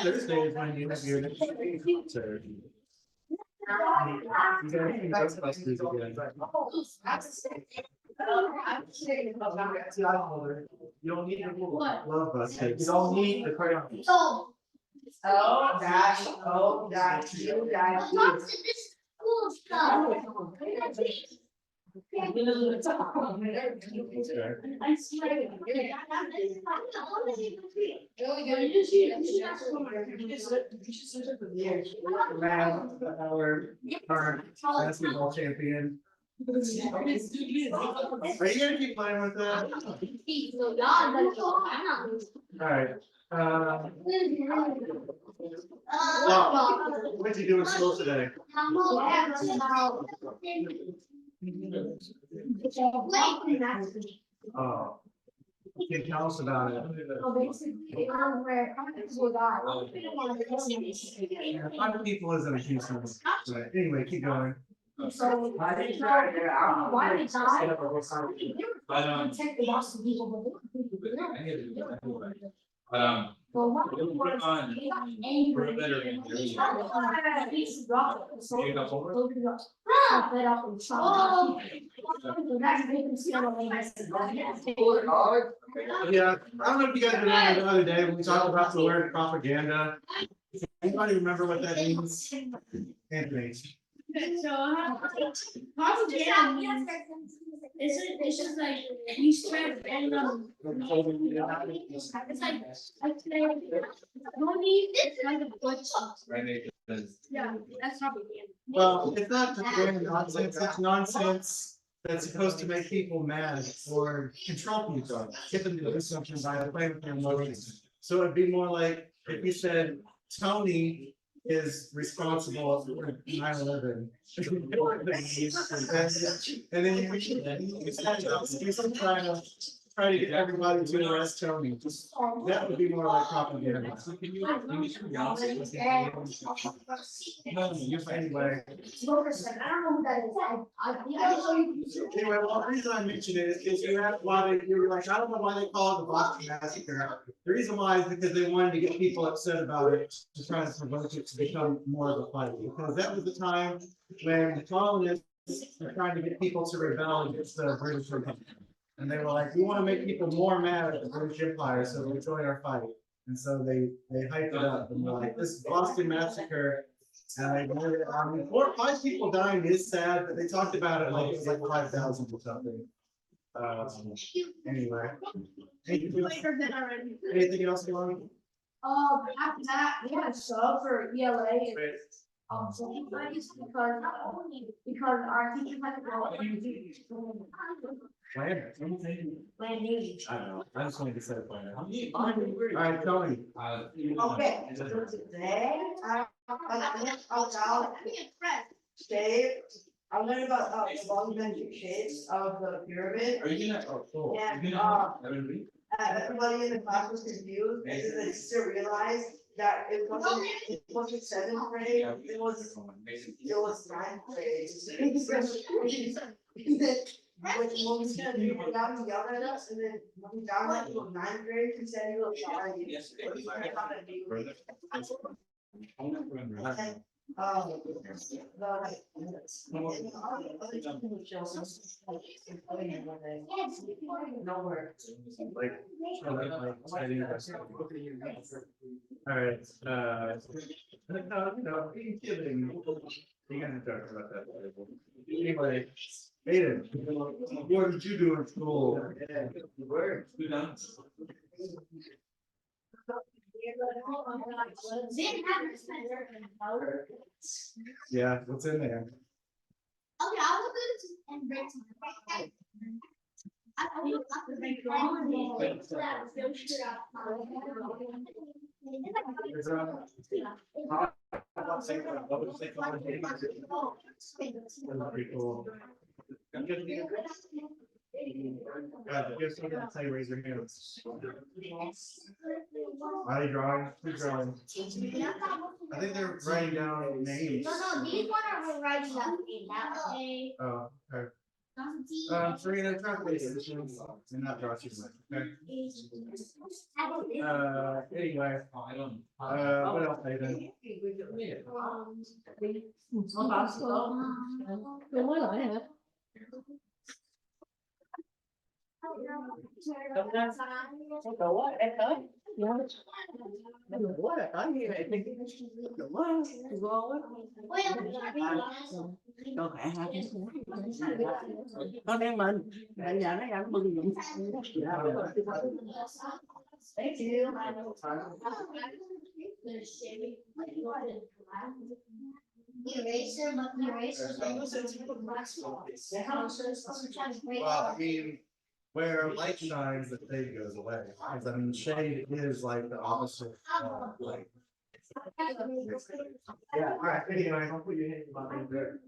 Thursday is when you have your next concert. You gotta see Ghostbusters again. You don't need the love busters. You don't need the crayon. Oh, gosh, you guys. Our basketball champion. Are you gonna keep playing with that? Alright. What'd you do in school today? Oh. Can you tell us about it? Five people isn't a huge number. Right. Anyway, keep going. Yeah, I don't know if you guys remember the other day when we talked about the word propaganda. Anybody remember what that means? Anthony. Propaganda it's just like you spread and it's like yeah, that's propaganda. Well, it's not propaganda nonsense, it's nonsense that's supposed to make people mad or control people, get them to do something by playing with their emotions. So it'd be more like if you said Tony is responsible for 9/11. And then you try to get everybody to arrest Tony. Just that would be more like propaganda. So can you anyway. Anyway, well, the reason I mentioned it is you have why you were like, I don't know why they call it the Boston Massacre. The reason why is because they wanted to get people upset about it to try to provoke it to become more of a fight. Because that was the time when the colonists were trying to get people to rebel against the British Empire. And they were like, we want to make people more mad at the British Empire, so they join our fight. And so they hyped it up and were like, this Boston Massacre. And I mean, 4 or 5 people dying is sad, but they talked about it like it was like 5,000 or something. Anyway. Anything else going on? After that, we had a sub for ELA and because our teachers had to go. Land use. I don't know. I just wanted to say it. All right, Tony. Okay, so today, Dave, I learned about the fundamental shapes of the pyramid. Are you gonna? Oh, cool. And everybody in the class was confused, and then they still realized that it wasn't 7th grade, it was 9th grade. When we said we were down to yell at us, and then when we down went to 9th grade, he said he was sorry. All right, no, he's kidding. You're gonna talk about that later. Anyway, Aiden, what did you do in school? Yeah, what's in there? Okay, I'll look at and break some. Pretty cool. You're still gonna say raise your hands. Are they drawing? Who's drawing? I think they're writing down names. No, these one are writing down names. Oh, okay. Serena, try to wait and not draw too much, okay? Anyway, what else, Hayden? What? I hear it. Con em mình, bây giờ nó ăn bưng dụng. Thank you. Eraser, but the eraser. Well, I mean, where light shines, the shade goes away. 'Cause I mean, shade is like the opposite of light. Yeah, all right, anyway, I'll put your hands behind there.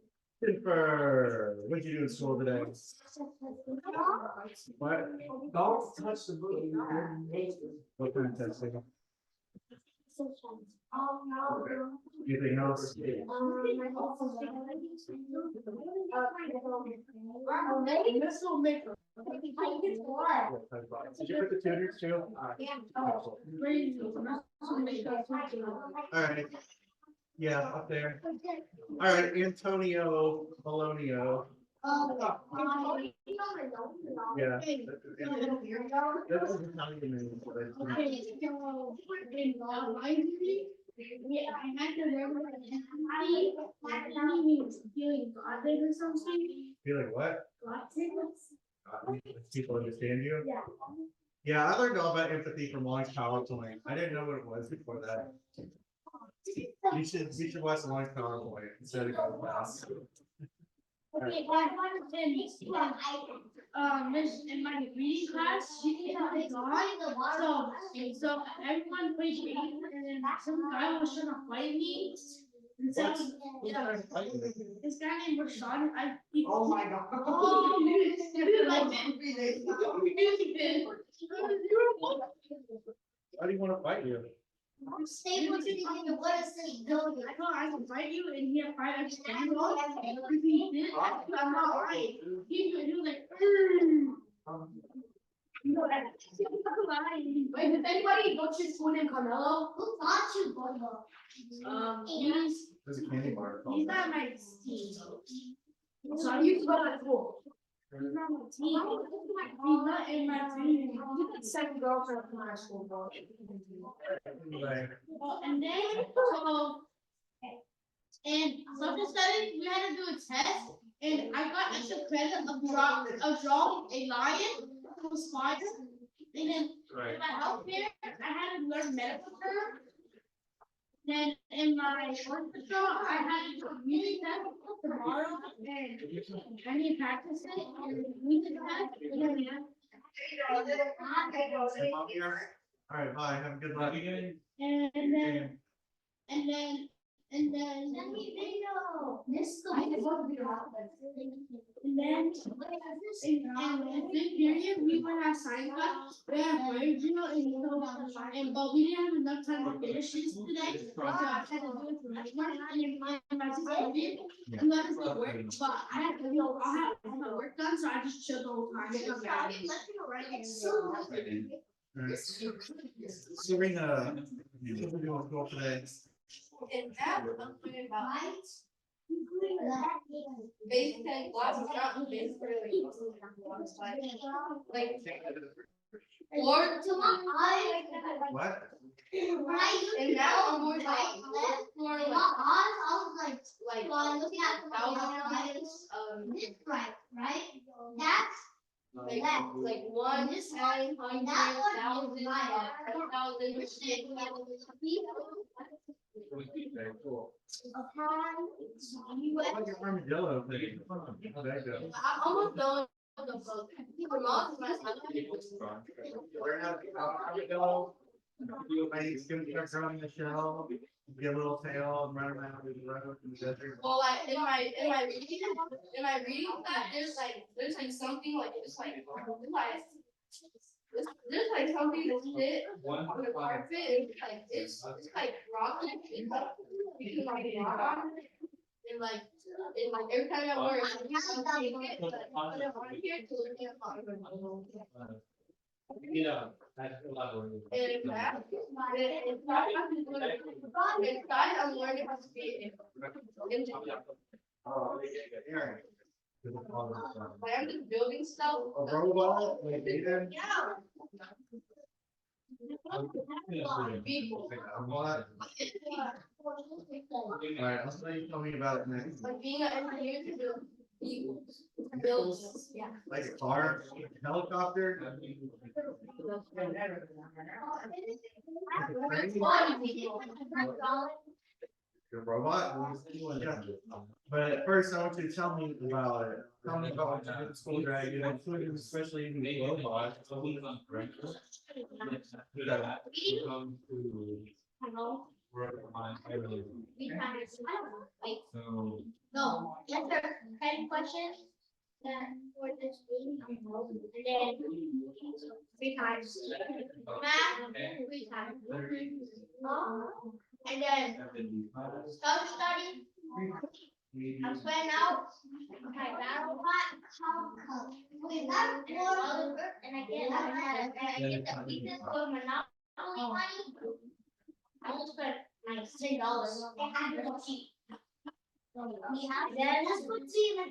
Jennifer, what'd you do in school today? What? Don't touch the book. What kind of testing? Anything else? Did you put the tutors too? All right. Yeah, up there. All right, Antonio Bologna. Yeah. That was Italian name, but Yeah, I had to remember that feeling godly or something. feeling what? People understand you? Yeah. Yeah, I learned all about empathy from Long PowerPoint. I didn't know what it was before that. We should watch Long PowerPoint instead of going class. Okay, in my reading class, she had a guy, so everyone played games, and then some guy was trying to fight me. And so, this guy named Rashawn, Oh my God. Why do you want to fight you? Stay with me, what is this building? I thought I could fight you and he had fight against me. He did, I'm not right. He was like, you know, wait, did anybody go to school in Carmelo? Who taught you, Bobo? There's a candy bar. He's not my team. So I used to go to school. He's not my team. He's not in my team. You can second girlfriend from high school, bro. Right. And then, in social studies, we had to do a test, and I got extra credit of drawing a lion who was spider. And then Right. in my healthcare, I had to learn medical terms. Then in my orchestra, I had to do a music test tomorrow, and I need to practice it, and music test, and then All right, bye. Have a good luck. And then in fifth period, we would have science class, we had brain drill, but we didn't have enough time to finish this today. So I had to do it for next one, and my sister did, and let us do work, but I had to do, I had my work done, so I just chilled the whole time. Serena, what are you doing in school today? In that, I'm talking about basically lots of stuff, basically like or What? and now I'm more like more like thousands like 1, 10, 100, 1,000, Okay, cool. Like your armadillo thing. How'd that go? I'm almost done with the book. Your mom's my son. Learn how to become an armadillo. He's gonna start growing the shell, get a little tail, and run around in the desert. Well, like in my reading class, there's like something like it's like there's like something that sit on the carpet. It's like rock. It's like you can like rock on it, and like And like every time I work, I'm here to look at Yeah, that's a lot of. and inside I'm learning how to be like I'm just building stuff. A robot, like data. Yeah. People. Alright, let's let you tell me about it next. Like being an engineer to build people. Buildings, yeah. Like a car, helicopter. Your robot? Yeah. But at first, I want you to tell me about it. Tell me about what you did in school, Dragon, especially in the robot. Work on everything. So. No, answer 10 questions. Then for this week, and then 3 times. Math, 3 times. And then self-study. I'm sweating out. Okay, battle pot. And I get the pieces for Monopoly money. I almost spent like $6. It's cheap. Then let's put see like a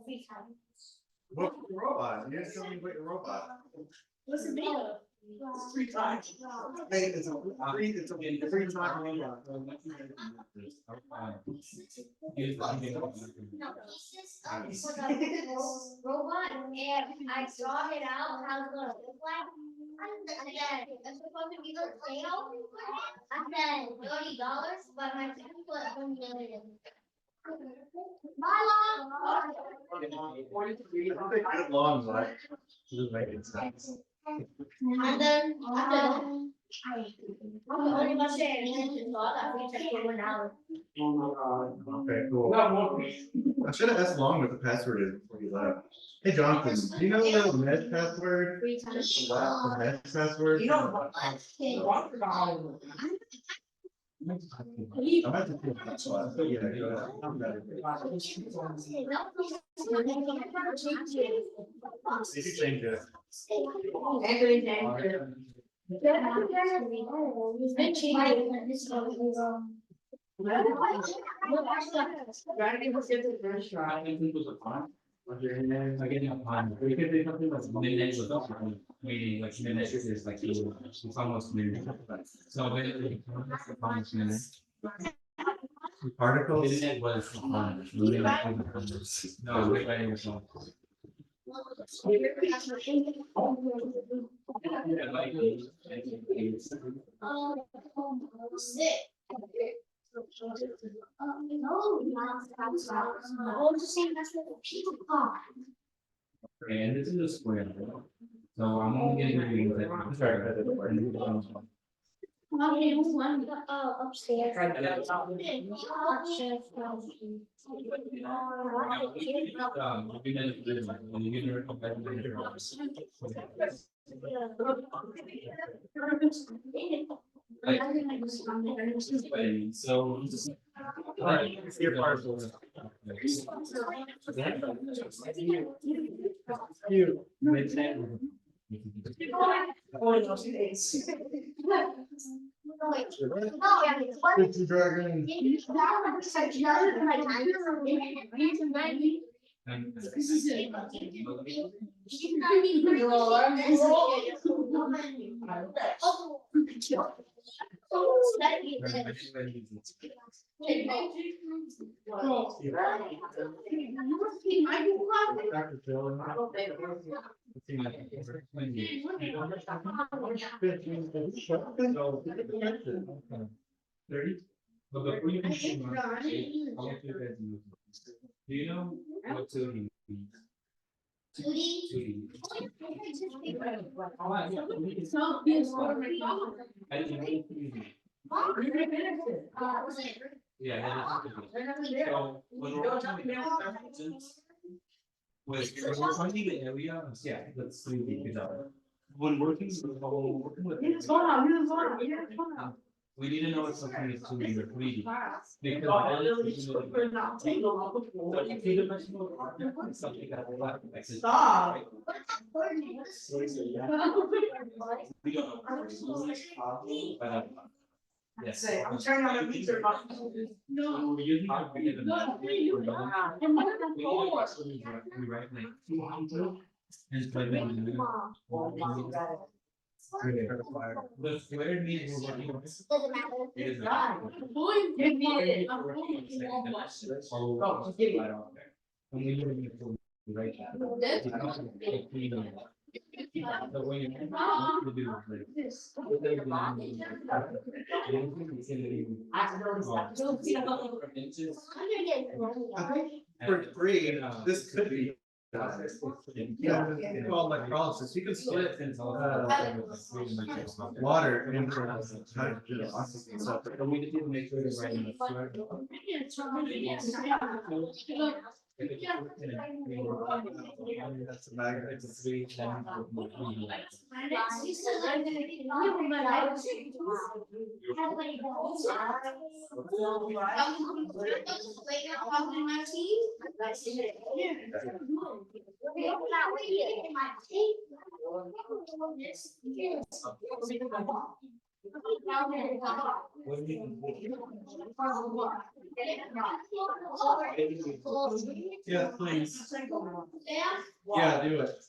3 times. What's your robot? You didn't tell me about your robot. What's the video? 3 times. Hey, it's a free time robot. No, pieces for the robot, and I draw it out how it's gonna look like. And then it's supposed to be the tail, and then $30, but my friend put $1 million. Good long life. Just making sense. And then after that, only about saying, so I got free check for $1. Okay, cool. I should have asked Long what the password is before you left. Hey, Jonathan, do you know the med password? 3 times. The med password? You know, I might have to put that one, but yeah, I'm better. Did you change it? Anthony James. Dragon was get the first try. I think it was a fun. Again, a fun. We could do something like midnight was up, meaning like midnight is like it's almost midnight. So it almost midnight. Particles? Midnight was fun. No, wait, wait, wait. Yeah, like, Sick. No, not just saying that's what the people are. and this is a square. So I'm only getting readings that. Upstairs. So. Alright, it's your parcel. You. Good to Dragon. Dr. Phil and Thirty? But before you can. Do you know what to do? Yeah. So when we're talking about questions, with finding the area, yeah, let's leave it out. When working with. We need to know if something is 2D or 3D. Because something that will happen. Like, Stop. we don't know. But, yes. Say, I'm turning on the meter. No. We're using our creative map. We write like. And play them in the The square means we're working on. It is not. Boy, you need it. I'm Oh, give me. right on there. When we live in the pool, we write that. I don't think we know that. The way you do For free, this could be. Yeah, well, electrolysis, you can split water into hydrogen oxygen separate. But we just need to make sure it's right in the square. That's a magnet. It's a 3, 10, 4, 3. Yeah, please. Yeah, do it.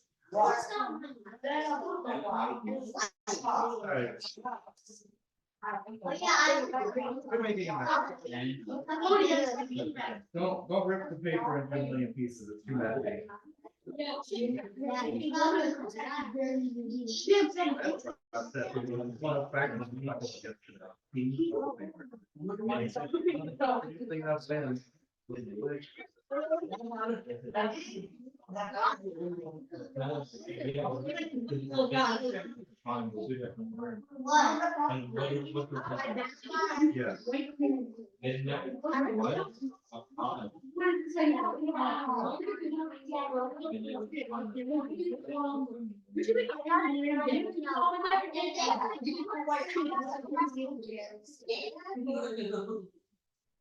Alright. We're making a mess. Don't rip the paper into a million pieces, it's too bad. Yeah.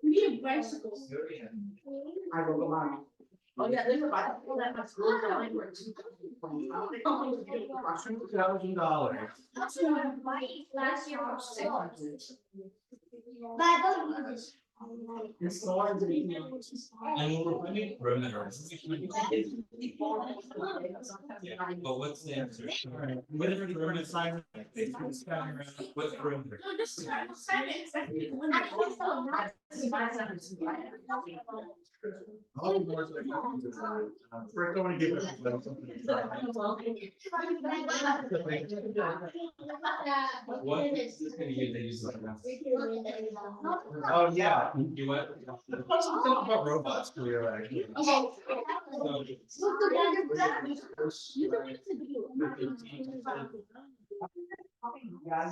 We need bicycles. I will go on. Oh, yeah, there's a bicycle that must go down like where it's- $2,000. Last year was It's the ones that you And we're putting perimeters. Yeah, but what's the answer? What is the perimeter? What's perimeter? No, this is not assignment. First, I want to give everybody something to try. What is this gonna use? They use like that. Oh, yeah. You what? What's something about robots for you, actually? Yeah,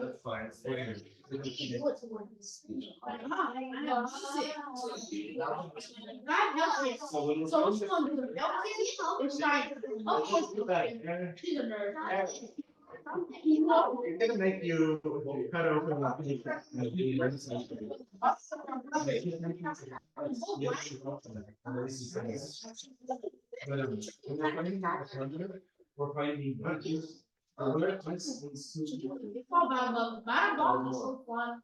that's fine. It's weird. So which one do the it's like, oh, she's a nerd. It's gonna make you cut open We're finding. Oh, but so fun.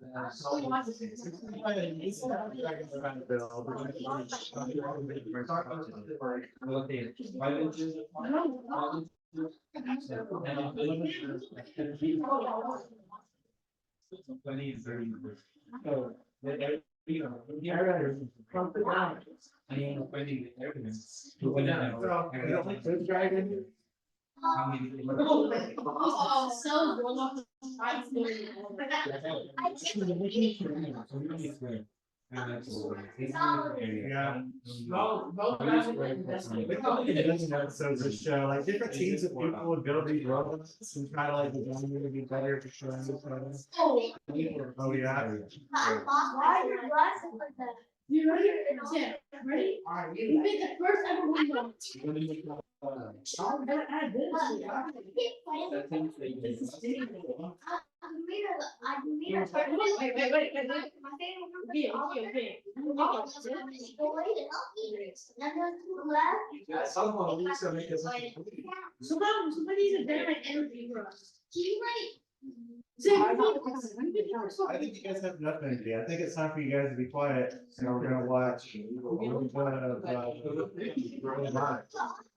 Oh, so good. Yeah. Episodes of show, like different teams of people would build these robots and try to like design them to be better for sure. Oh, Oh, yeah. why are your glasses like that? You ready? Yeah, ready? We made the first ever window. Someone needs to make us. Somebody needs a better energy for us. I think you guys have enough energy. I think it's time for you guys to be quiet, and we're gonna watch.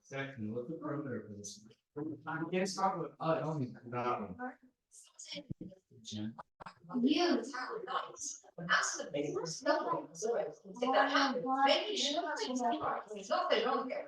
Second, look at the perimeter for this. You can't start with, only that one. You. Absolutely. If that happens, maybe you should have taken some part. It's not that wrong there.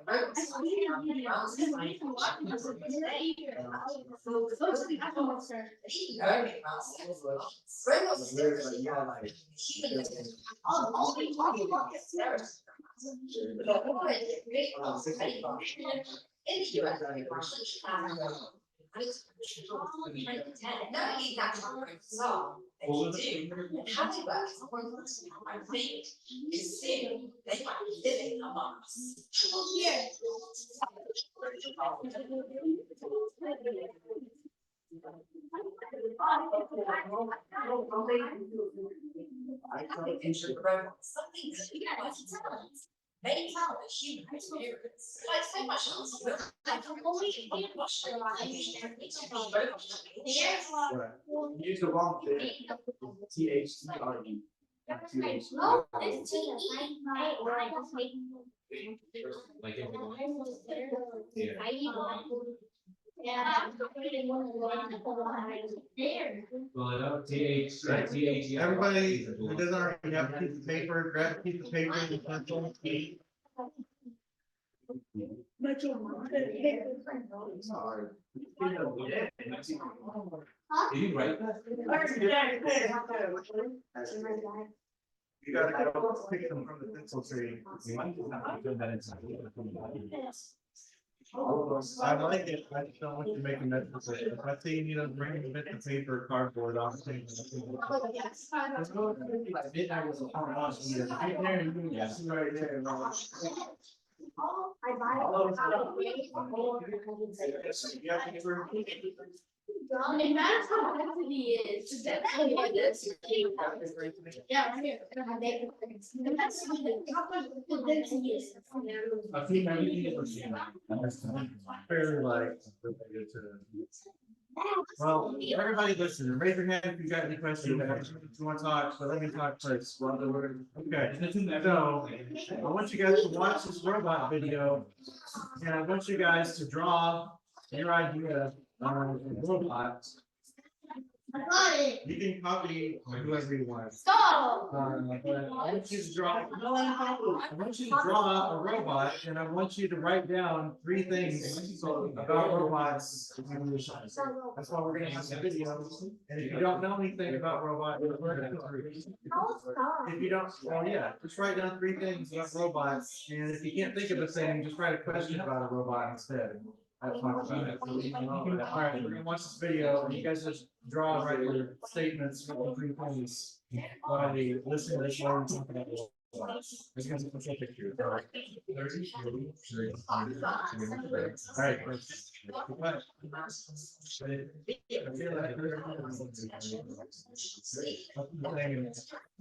No, he's not so. They do. How do that? I think is soon they might be living among us. Here. Something that you guys tell us. They tell a human experience. Like so much else. I can only watch their lives. Use the wrong thing. THCRE. No, it's Like. Yeah. Well, TH. Everybody who doesn't already have a piece of paper, grab a piece of paper and a pencil. Did you write that? You gotta go pick them from the pencil tree. We might just have to do that inside. I like it, I just don't want you to make a mess of it. If I see you need to bring a bit of paper, cardboard, I'll take it. Let's go. Midnight was a hard house. Right there, you can see right there. It matters how density is. Yeah, right here. That's how much the density is. I think everything is. Fairly like related to. Well, everybody listen, raise your hand if you got any questions, if you want to talk, but let me talk first. Okay, so I want you guys to watch this robot video. And I want you guys to draw your idea of a robot. I got it. You can copy whoever you want. Stop. But I want you to draw, I want you to draw a robot and I want you to write down 3 things about robots. That's why we're gonna have the video. And if you don't know anything about robots, if you don't, well, yeah, just write down 3 things about robots. And if you can't think of a thing, just write a question about a robot instead. I'll talk about it. All right, we're gonna watch this video and you guys just draw and write your statements with the 3 things. While we listen to this one, talk about it. There's gonna be some pictures. All right.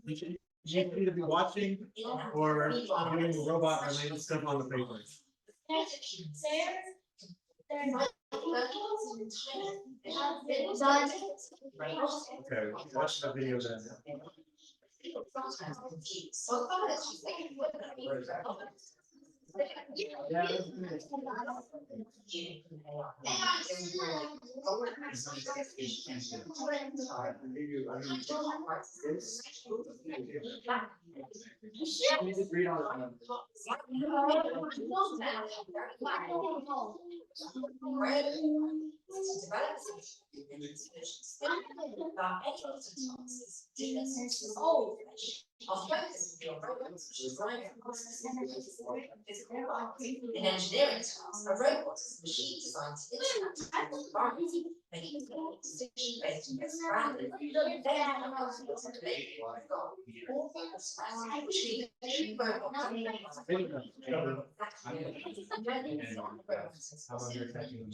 You should either be watching or doing robot related stuff on the paper. Okay, watch the video then. Read on Oh. Our focus will be on robots, which is design physical robots. In engineering tasks, a robot is a machine designed to interact with the environment, making decisions based on best practice. They have a skills and ability we've got. All focus which means true robots are exactly. How about your technical?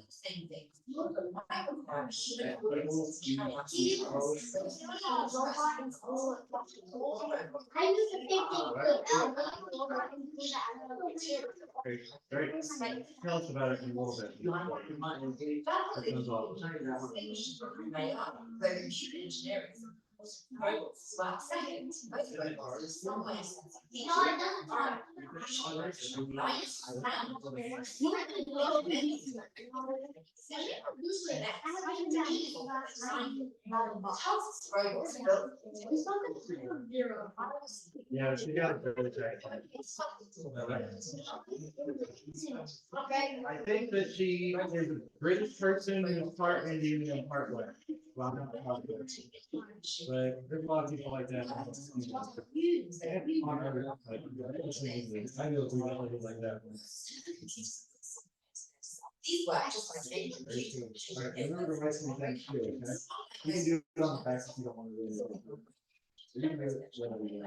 Same thing. I require a human to carry out I used to think Great. Tell us about it in a little bit. Computer engineering. Robots, well, second, both robots in some ways tasks robots built. Yeah, she got it very tight. I think that she is a British person who's part Indian and part white. Well, not part white. But there's a lot of people like that. I know people like that. These work just like any computer. Alright, remember to write some things too, okay? You can do it on the back if you don't want to do it. So you can do it whenever you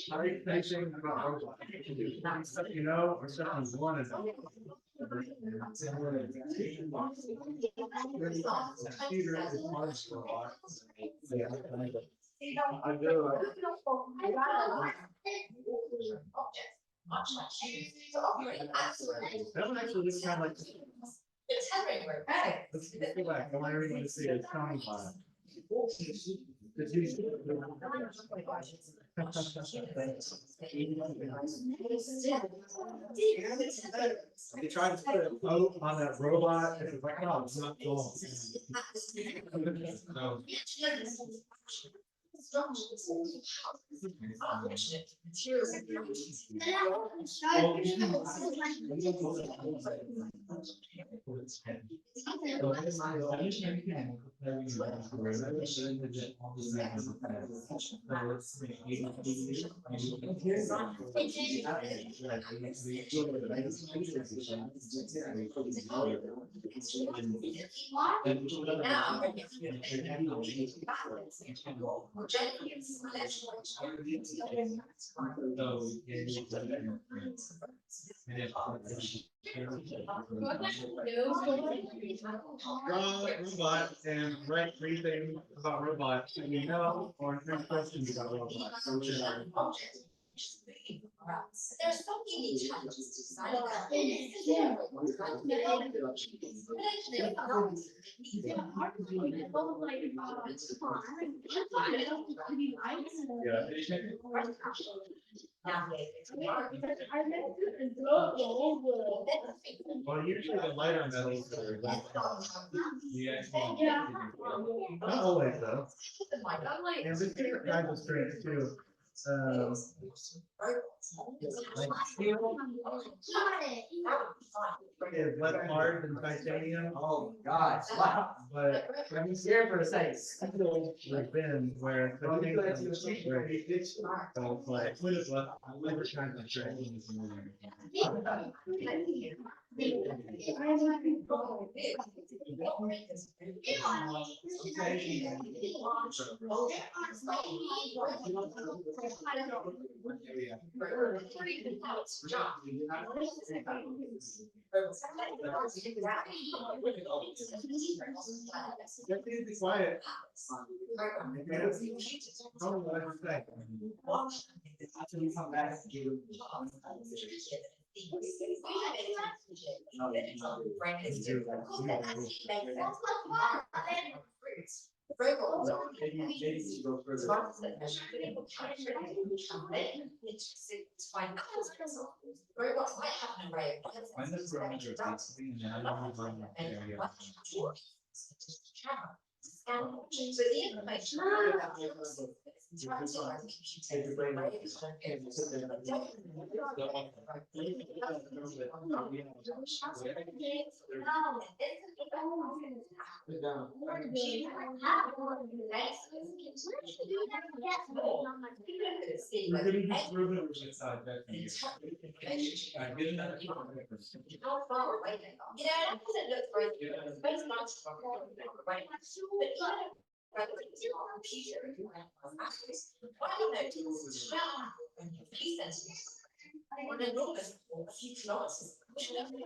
How are you thinking about robots? Stuff you know, or stuff you want to know? Computer is hard to robot. Yeah, I do. Much like humans to operate absolutely. That one actually looks kind of like. It's hovering where Let's go back. I want everyone to see a tone file. Did you? They tried to put a coat on that robot, and it was like, oh, it's not going. Materials. Draw robot and write 3 things about robots that you know, or 3 questions about robots. There are so many challenges to design about. Well, usually the lighter metals are less. Not always though. And there's different kinds of strengths too. Like steel is less hard than titanium. Oh, God, wow. But I'm scared for a second. there's been where titanium is great. So it's like, different kinds of strengths. Just need to be quiet. Tell me what I say. Actually, come back and give it. Robots might have an array of When the parameter is basically, and then I don't know the area. So the information about Trying to learn the computer, right? We're gonna just prove it was inside that. Get another. How far away they are. You know, that doesn't look very good. It's very nice from right? But even relative to our computer, if you have maths, what I noticed, how when you few sentences, on an enormous or a few kilometers. Not one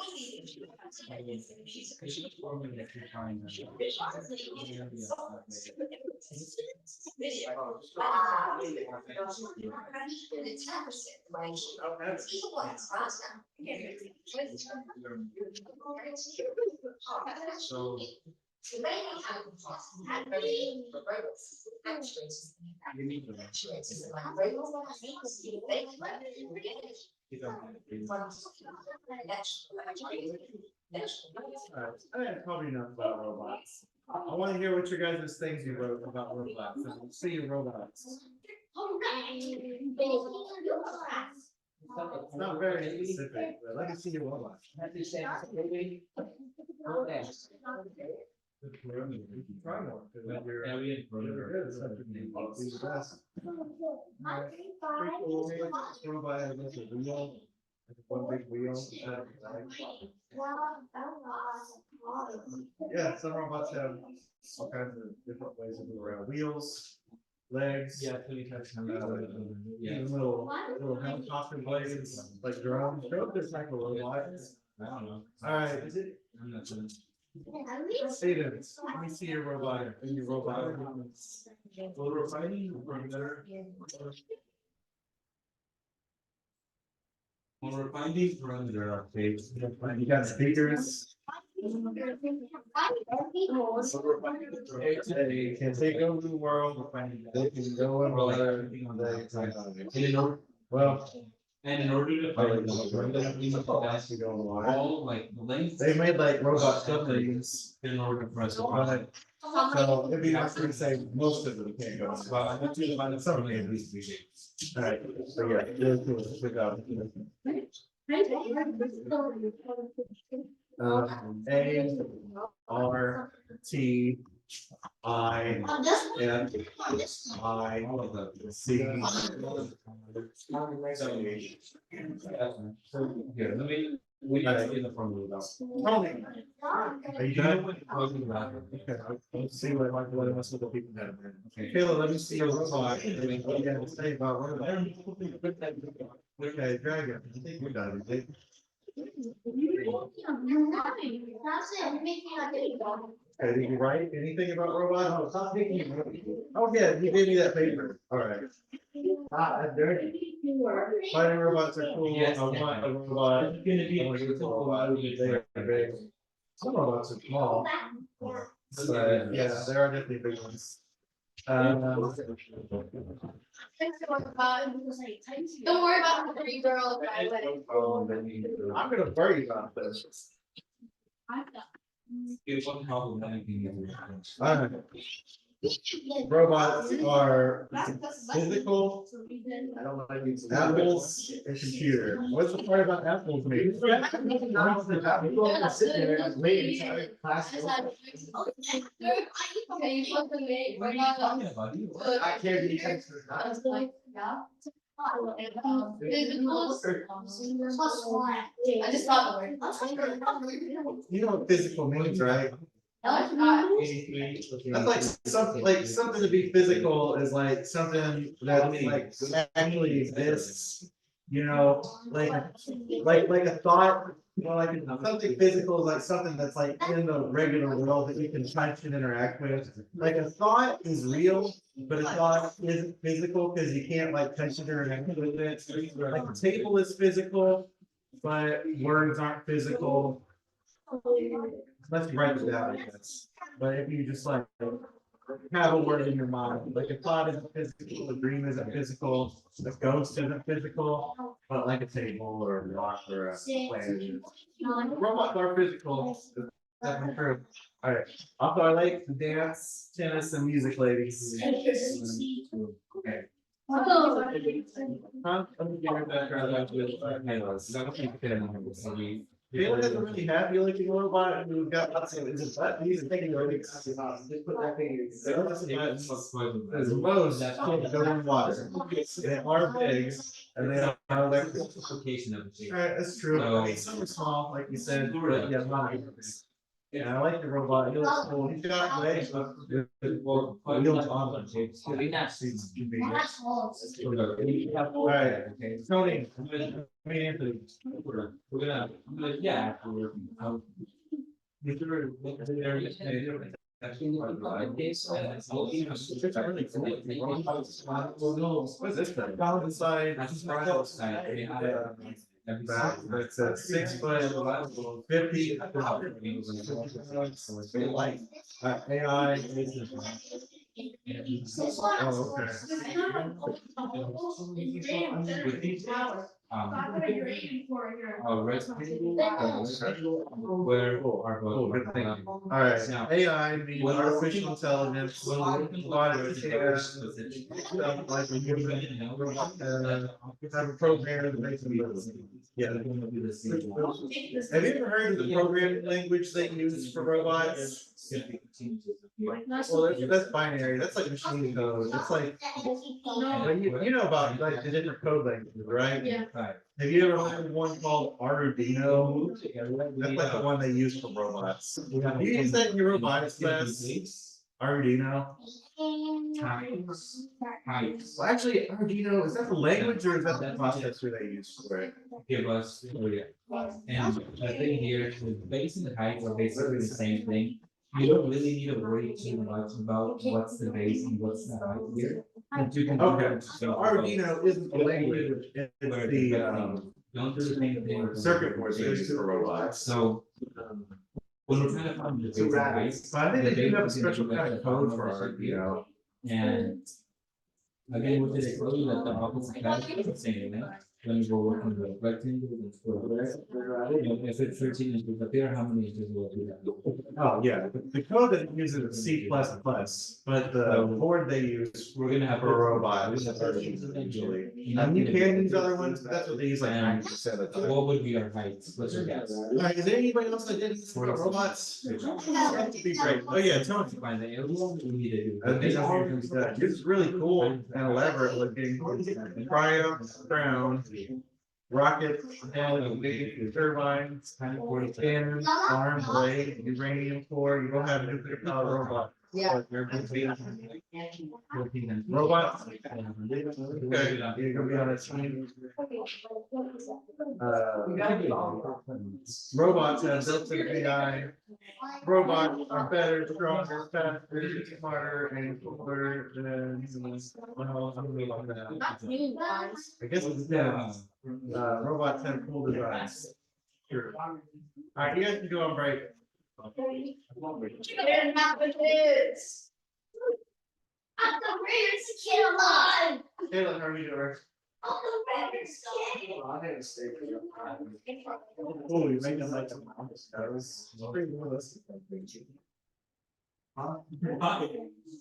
of these things you have to make is the computer. Video. It's opposite, right? People want to fast now. So. The main actually actuators. Actuators are like robots. They can I have probably enough about robots. I wanna hear what your guys' things you wrote about robots, and see your robots. It's not very specific, but let me see your robot. Try one, 'cause you're- you're good at something. I'll do the best. Pretty cool. Robot has this wheel, one big wheel. Yeah, some robots have all kinds of different ways of move around, wheels, legs. Yeah, pretty much. Yeah. Even little helicopter blades, like drones. Drones are type of robots. I don't know. Alright, I'm not sure. Steven, let me see your robot, Well, we're fighting perimeter. When we're finding perimeter updates. You got speakers. They can take over the world, they can go in weather, well. And in order to find all like the length. They made like robot submarines, In order for us to but, find. so it'd be nice to say most of them can't go. Well, I want you to find Some something of at them. least. Alright, so yeah, good job. A, R, T, I, F, I, C. Here, let me, we gotta get the formula out. Are you Do you know done? what you're talking about? Okay, let's see what the rest of the people have. Okay. Kayla, let me see your robot. What do you have to say about robot? Okay, Dragon, I think we're done. Okay, did you write anything about robots? Oh, yeah, you gave me that paper. Alright. That's dirty. Fighting robots are cool. Yes. I want a robot. It's gonna be. I want a robot. They are big. Some robots are small. But yeah, there are definitely big ones. Don't worry about the three girls. I'm gonna worry about this. It's one problem, anything. Alright, robots are physical, apples, and computer. What's the part about apples, maybe? I can't be I just thought the word. You know what physical means, right? No, it's not. That's like something to be physical is like something that like actually exists. You know, like a thought, you know, like something physical is like something that's like in the regular world that you can touch and interact with. Like a thought is real, but a thought isn't physical because you can't like touch it or interact with it. Like a table is physical, but words aren't physical. Unless you write it down, I guess. But if you just like have a word in your mind, like a thought isn't physical, a dream isn't physical, a ghost isn't physical, but like a table or a rock or a plant. Robots are physical. Definitely true. Alright, also I like dance, tennis and music ladies. Okay. Oh. Huh? I'm getting back around that with, Halos. Taylor doesn't really have you like a robot and we've got lots of, is it, he's thinking already. Just put that thing in. There's most that can't go in water. They are big and they are electric. Application of the. Alright, that's true. I mean, some are small, like you said, but yeah, not big. Yeah, I like the robot. He looks cool. He's got legs, but Well, wheels on them. It's convenient. Alright, Tony, I mean, Anthony. We're gonna, yeah. What's this thing? Down inside. Back, it's a 6 foot, 50. Light, AI. Oh, okay. Where our. Oh, good thing. Alright, AI means artificial intelligence, robotics, stuff like a human, have a program that makes them. Yeah. Have you ever heard of the programming language they use for robots? Well, that's binary, that's like machine code, it's like, well, you know about like the different code languages, right? Yeah. Have you ever heard of one called Arduino? That's like the one they use for robots. Do you use that in your robotics class? Arduino? Well, actually, Arduino, is that the language or is that the processor they use for it? Give us, and the thing here, the base and the height are basically the same thing. You don't really need to worry too much about what's the base and what's the height here. And you can. Okay, so Arduino isn't the language, it's the, Don't do the same thing. circuit boards they use for robots. So. When we're trying to find the base and height. But I think they do have a special kind of code for Arduino. And. Again, what did they tell you that the opposite side is the same, right? When you were working with rectangles and squares. If it's 13 inches up there, how many inches will it be? Oh, yeah, the code that it uses is C++, but the board they use We're gonna have. for a robot is usually. And you can use other ones, but that's what they use like 90% of the time. What would be our height? What's your guess? Alright, is there anybody else that did this for robots? That would be great. Oh, yeah, Tony. Find the aliens, we need to do. This is really cool and elaborate looking. Cryo, crown, rocket, and turbines, cannon, arm, blade, uranium core, you don't have a nuclear powered robot. Yeah. But you're gonna be robots. Okay, you're gonna be on a team. Robots have built-in AI. Robots are better, stronger, faster, smarter, and cooler than humans. Well, I'm really on that. I guess it's robots have cool designs. Sure. Alright, you guys can go on break. They're not the kids. I'm the rarest kid alive. Taylor, how are you doing? I'm the rarest kid. Oh, you're making like a mouse. That was pretty realistic. Huh?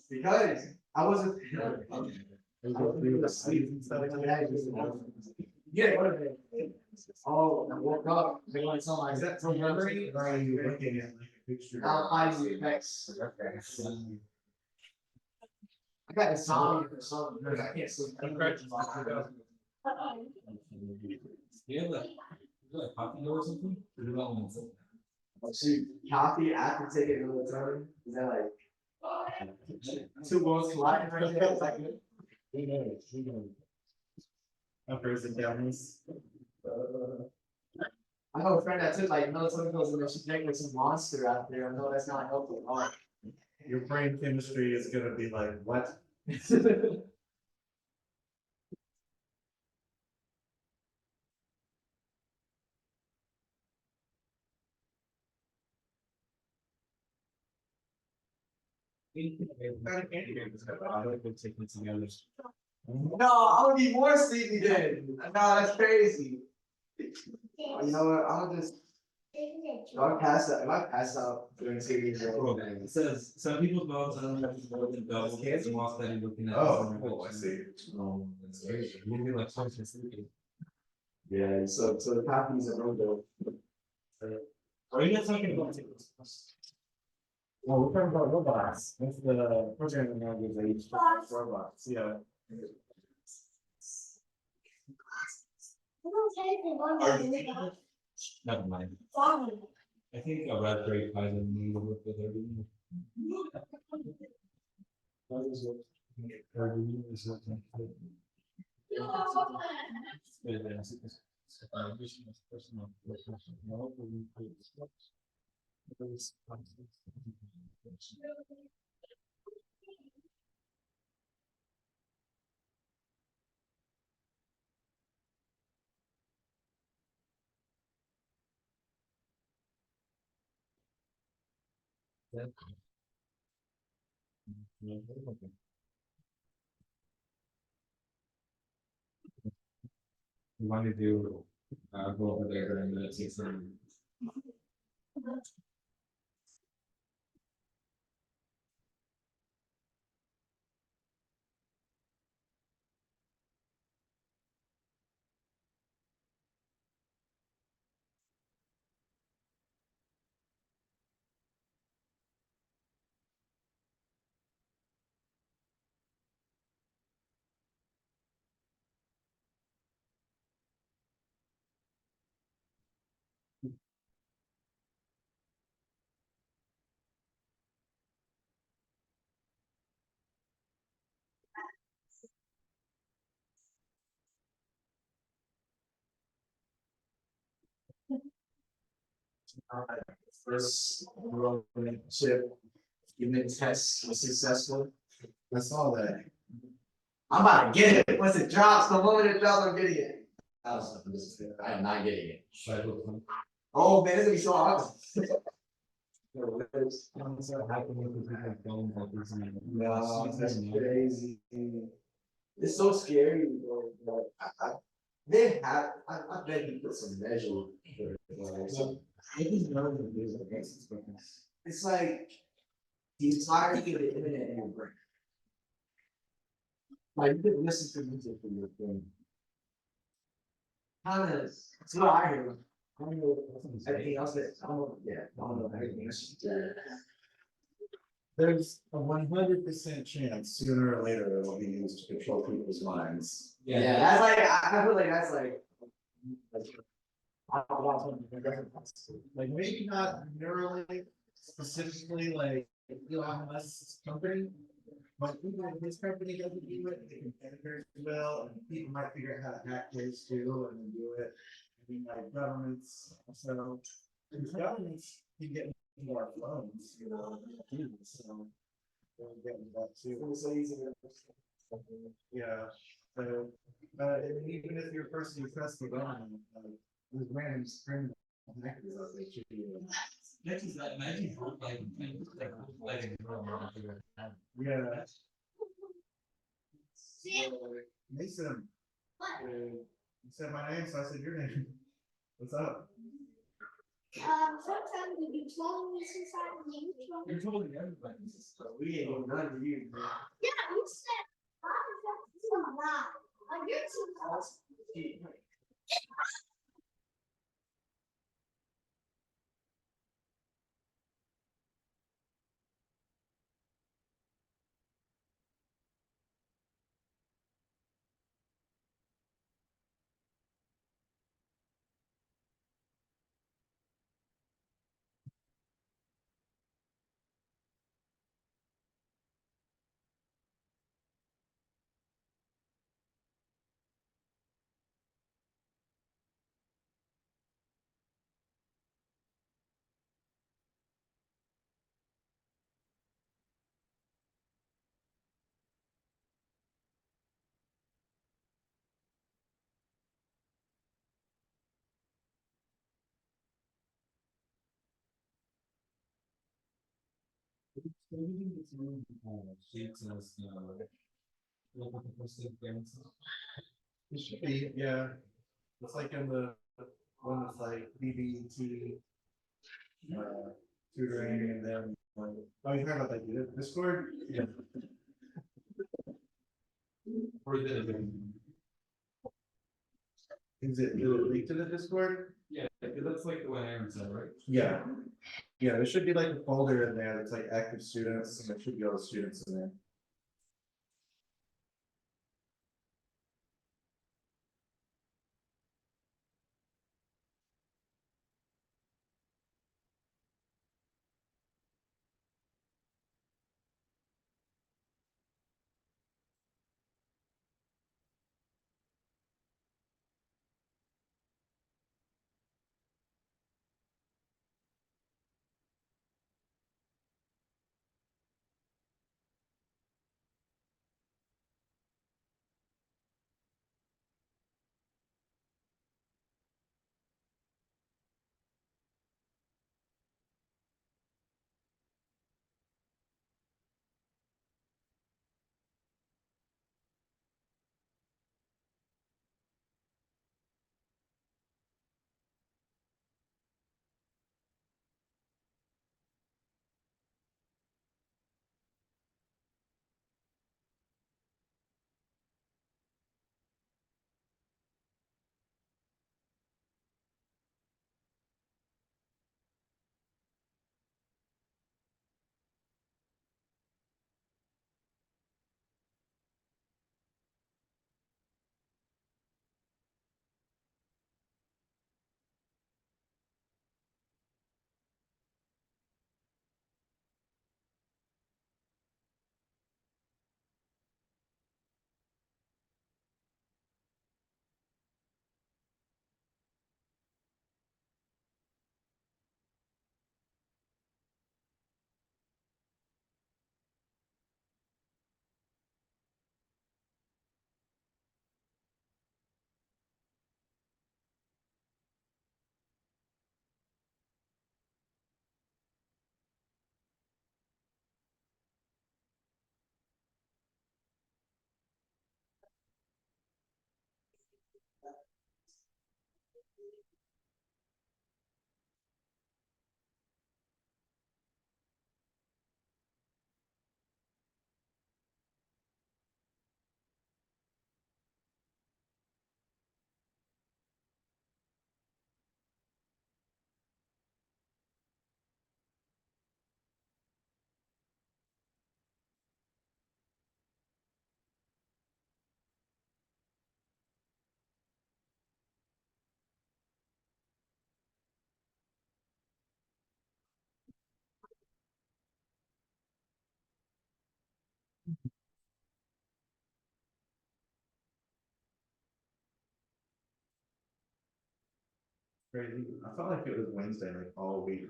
Because I wasn't. Yeah. Oh, I woke up. Is that from memory or are you looking at like a picture? I'll find you next. Okay. I got a song or something. I can't sleep. You have like coffee or something? See, coffee after taking a little time. Is that like 2 worlds colliding right there? It's like, Uppers and downs. I know a friend that took like melatonin pills and she's drinking some monster out there. I know that's not helpful at all. Your brain chemistry is gonna be like, what? No, I would be more sleepy then. No, that's crazy. You know what? I'm gonna just If I pass out during TV, It says some people's mouths are more than double the mouth that you're looking at. Oh, I see. That's crazy. You'd be like so sleepy. Yeah, so the copies are no good. Are you guys talking about? Well, we're talking about robots. That's the programming language. Robots, yeah. Never mind. I think a Raspberry Pi is need to work with everything. What is it? Everything is working. We want to do, go over there and see some. First chip unit test was successful. I saw that. I'm about to get it. Once it drops, the moment it drops, I'm getting it. I am not getting it. Oh man, it's gonna be so hard. No, that's crazy. It's so scary. Bro. They have. I bet you put some measure. It's like the entirety of the internet in your brain. Like you could listen to music from your brain. Kind of. That's what I hear. I don't know everything else that I don't know. Yeah, I don't know everything else. There's a 100% chance sooner or later it will be used to control people's minds. Yeah, that's like I feel like that's like. I don't want something. Like maybe not Neuralink specifically like Elon Musk's company, but even if his company doesn't do it, the competitors will, and people might figure out how to hack his too and then do it. I mean, like governments, so and governments can get into our phones, you know, so they'll get into that too. It's so easy. Yeah, so, and even if you're a person who trusts the government, there's random criminal hackers out there too. Yeah. Mason, you said my name, so I said your name. What's up? Sometimes we do 12 minutes inside the game. You're totally everybody. We ain't doing none of you. Yeah, you said, it's a lot. Like, you're too close. It should be, yeah. It's like in the one that's like BBT tutoring and then, like, oh, you're talking about like the Discord? Yeah. Or the, Is it linked to the Discord? yeah, it looks like the one Aaron said, right? Yeah. Yeah, there should be like a folder in there that's like active students, and there should be all the students in there. Crazy. I felt like it was Wednesday, like all week.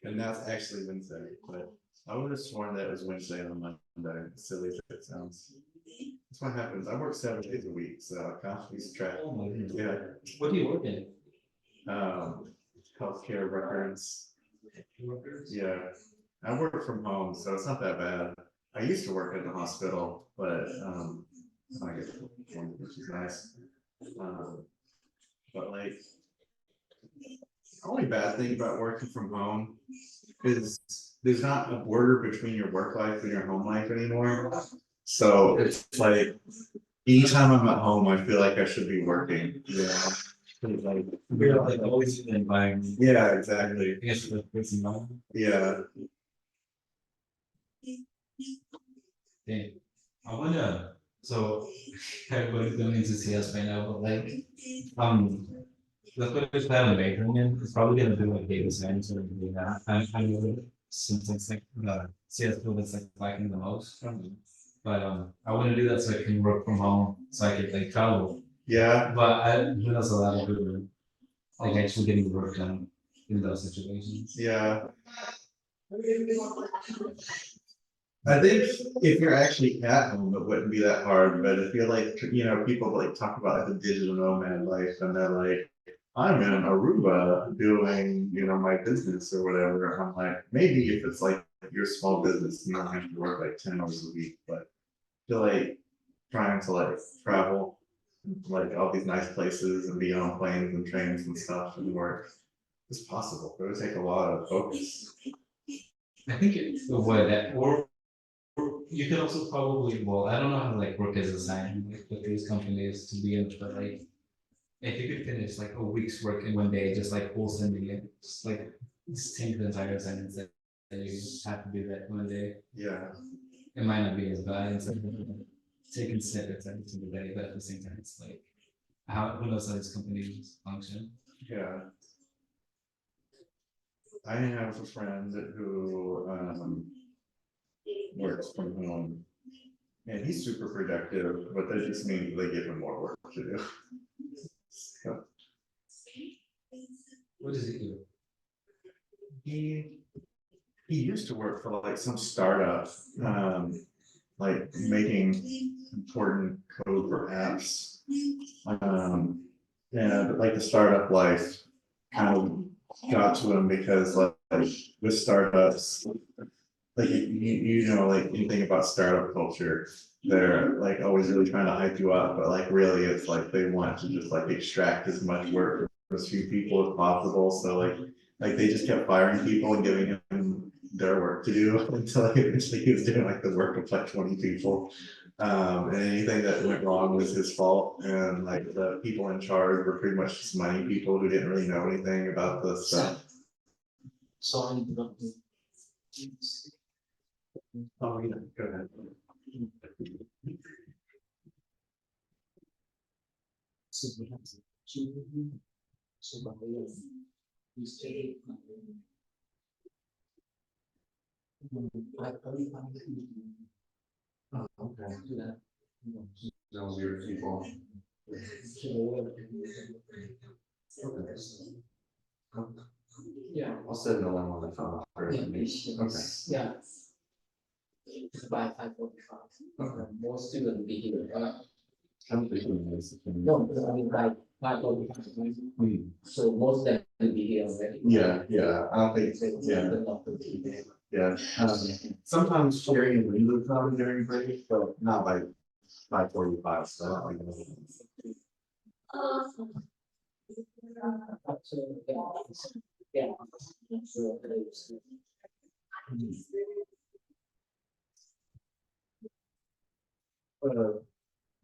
And now it's actually Wednesday, but I would have sworn that it was Wednesday on Monday, silly as it sounds. That's what happens. I work 7 days a week, so I constantly lose track. Oh my goodness. Yeah, What do you work in? healthcare records. Yeah, I work from home, so it's not that bad. I used to work at the hospital, but I guess which is nice. But like, the only bad thing about working from home is there's not a border between your work life and your home life anymore. So it's like, anytime I'm at home, I feel like I should be working, you know? Like, We're like always in the environment. yeah, exactly, I guess the person know. yeah. Dang. I wonder, so everybody's going into CS right now, but like, let's put this bad in Baker again, it's probably gonna do like data science or anything like that. I know something's like the CS field that's like lacking the most. But I wanna do that so I can work from home, so I can like travel, Yeah, but who knows a lot of people like actually getting work done in those situations. yeah. I think if you're actually at home, it wouldn't be that hard, but I feel like, you know, people like talk about like the digital nomad life and they're like, I'm in Aruba doing, you know, my business or whatever. I'm like, maybe if it's like your small business, you don't have to work like 10 hours a week, but I feel like trying to like travel like all these nice places and be on planes and trains and stuff and work It's possible, but it would take a lot of focus. I think it's the way that, or you could also probably, well, I don't know how like work is assigned like, with these companies to be in, but like. If you could finish like a week's work in one day, just like full sending it, just like just take the entire sentence that you have to do that one day. Yeah, It might not be as bad as like taking snippets every single day, but at the same time, it's like who knows how these companies function. yeah. I have a friend who works from home. And he's super productive, but that just means they give him more work to do. So, What does it do? he used to work for like some startup, like making important code for apps. Yeah, but like the startup life kind of got to him because like with startups, like you know, like you think about startup culture, they're like always really trying to hype you up, but like really it's like they want to just like extract as much work from as few people as possible. So like they just kept firing people and giving him their work to do until like eventually he was doing like the work of like 20 people. And anything that went wrong was his fault. And like the people in charge were pretty much just money people who didn't really know anything about the stuff. Sorry. Oh, yeah, go ahead. Oh, okay. Those are your people. Okay. Yeah. I'll send no one on the phone. Okay. Yeah. By 5:45. Okay. More students be here. I'm thinking this. No, I mean by 5:45. So most of them will be here already. Yeah, I don't think, yeah, yeah. Sometimes Sherry and Lee would come during break, but not like 5:45, so I don't think. Yeah.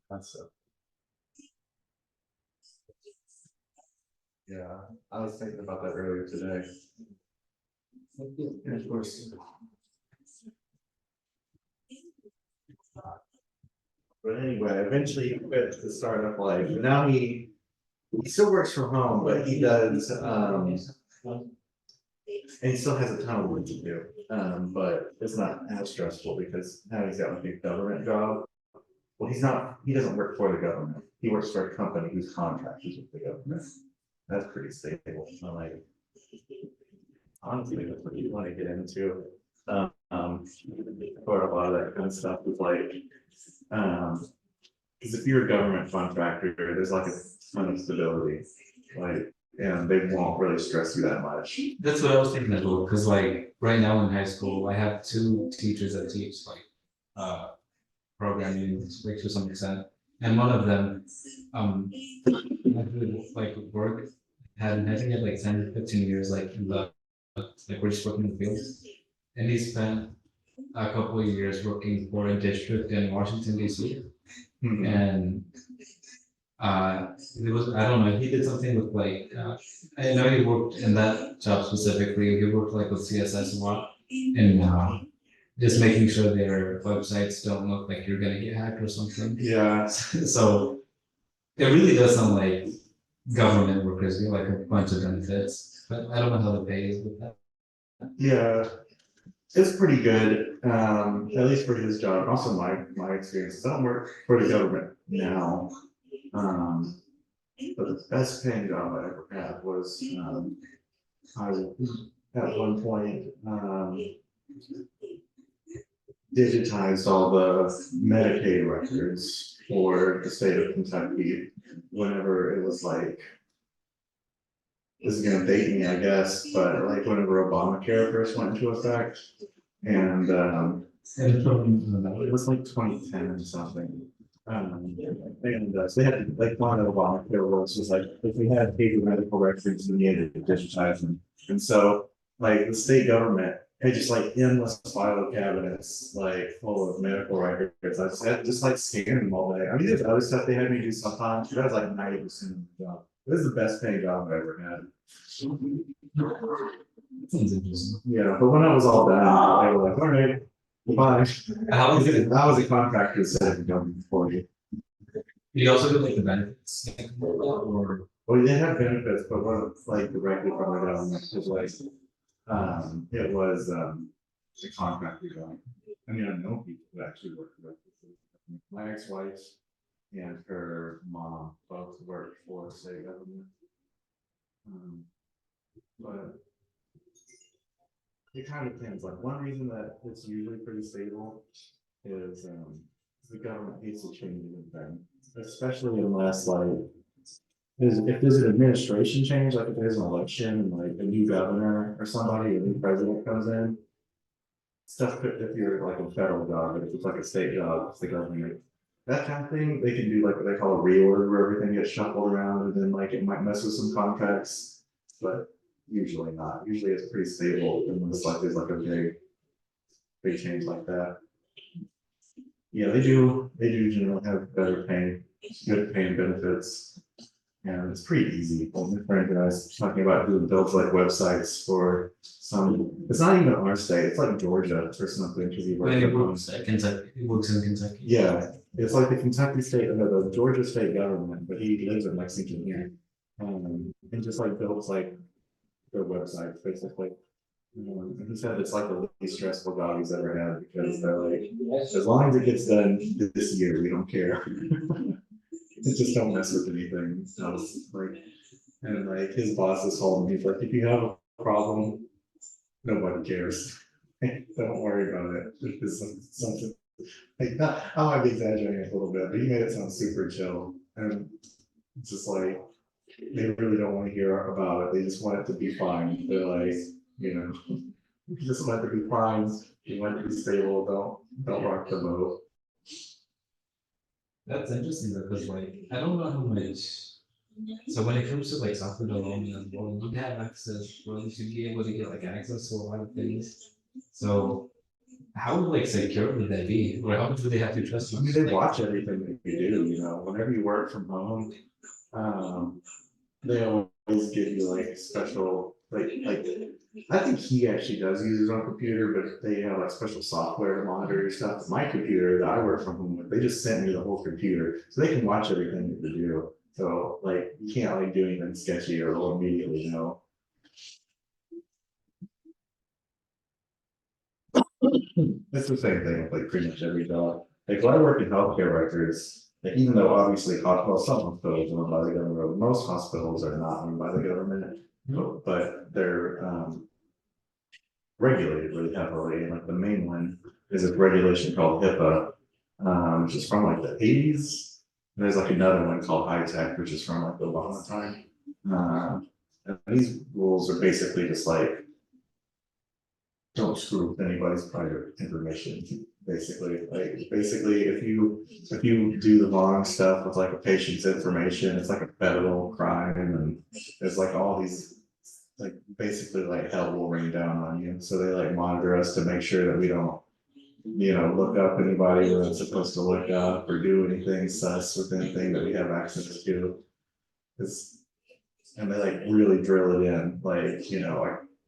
That's it. Yeah, I was thinking about that earlier today. And of course. But anyway, eventually he quit the startup life, and now he still works from home, but he does, and he still has a ton of work to do. But it's not as stressful because now he's got like a government job. Well, he doesn't work for the government. He works for a company whose contract is with the government. That's pretty stable. I'm like, honestly, that's what you want to get into. For a lot of that kind of stuff is like, because if you're a government contractor, there's like a ton of stability, like, and they won't really stress you that much. That's what I was thinking as well, because like right now in high school, I have 2 teachers that teach like programming like to some extent. And one of them like work had I think had like 10 to 15 years like in the like we're just working in the field. And he spent a couple of years working for a district in Washington DC. Mhm. And it was, I don't know, he did something with like I know he worked in that job specifically, he worked like with CSS a lot and just making sure their websites don't look like you're gonna get hacked or something. Yeah, So it really does sound like government workers get like a bunch of benefits, but I don't know how the pay is with that. yeah, it's pretty good, at least for his job, also my experience, I don't work for the government now. But the best paying job I ever had was, I at one point, digitized all the Medicaid records for the state of Kentucky whenever it was like, this is gonna date me, I guess, but like whenever Obamacare first went into effect. And it was like 2010 or something. And so they had, like, one of the volunteer roles was like, if we had paper medical records, we needed to digitize them. And so, like, the state government had just like endless file cabinets, like, full of medical records. I just had just like scanning them all day. I mean, there's other stuff they had me do sometimes, but that was like 90% of the job. It was the best paying job I ever had. Sounds interesting. Yeah, but when I was all done, they were like, all right, bye. How was it? I was a contractor instead of a government employee. Did you also do like the benefits? Or, Well, they have benefits, but one like directly from the government is like, it was, a contractor job. I mean, I know people who actually work directly. My ex-wife and her mom both worked for the state government. But it kind of depends, like, one reason that it's usually pretty stable is, the government hates to change anything, especially unless like, if there's an administration change, like if there's an election, like a new governor or somebody, a new president comes in. Stuff could, if you're like a federal job, but if it's like a state job, it's the government. That kind of thing, they can do like what they call a reorder, where everything gets shuffled around, and then like it might mess with some contracts, but usually not. Usually it's pretty stable, unless like there's like a big change like that. Yeah, they do generally have better pay, good paying benefits. And it's pretty easy. Well, my friend and I was talking about who builds like websites for some, it's not even our state, it's like Georgia or something. 'Cause he works when it for- works at Kentucky, it works in Kentucky. Yeah, it's like the Kentucky state, or the Georgia state government, but he lives in Lexington here. And just like builds like their websites basically. And he said it's like the least stressful job he's ever had, because they're like, as long as it gets done this year, we don't care. Just don't mess with anything else, like, and like his boss is told him, he's like, if you have a problem, nobody cares. Don't worry about it. It's something like that. I might be exaggerating a little bit, but he made it sound super chill. And it's just like, they really don't want to hear about it. They just want it to be fine. They're like, you know, you just want it to be fine. You want it to be stable. Don't rock the boat. That's interesting because like, I don't know how much. So when it comes to like software development, well, you have access, well, you should be able to get like access to a lot of things. So how like secure would that be? Or how much would they have to trust you? I mean, they Like, watch everything that you do, you know, whenever you work from home. They always give you like special, like, I think he actually does use his own computer, but they have like special software to monitor your stuff. My computer that I work from home with, they just sent me the whole computer, so they can watch everything that you do. So like, you can't like do anything sketchy or they'll immediately know. It's the same thing with like pretty much every job. Like when I work in healthcare records, like even though obviously hospitals, some hospitals are owned by the government, most hospitals are not owned by the government, but they're regulated really heavily. And like the main one is a regulation called HIPAA, which is from like the 80s. There's like another one called HITECH, which is from like the Obama time. And these rules are basically just like, don't screw with anybody's private information, basically. Like, basically, if you do the wrong stuff with like a patient's information, it's like a federal crime, and there's like all these, like, basically like hell will rain down on you. So they like monitor us to make sure that we don't, you know, look up anybody we're not supposed to look up or do anything sus with anything that we have access to. And they like really drill it in, like,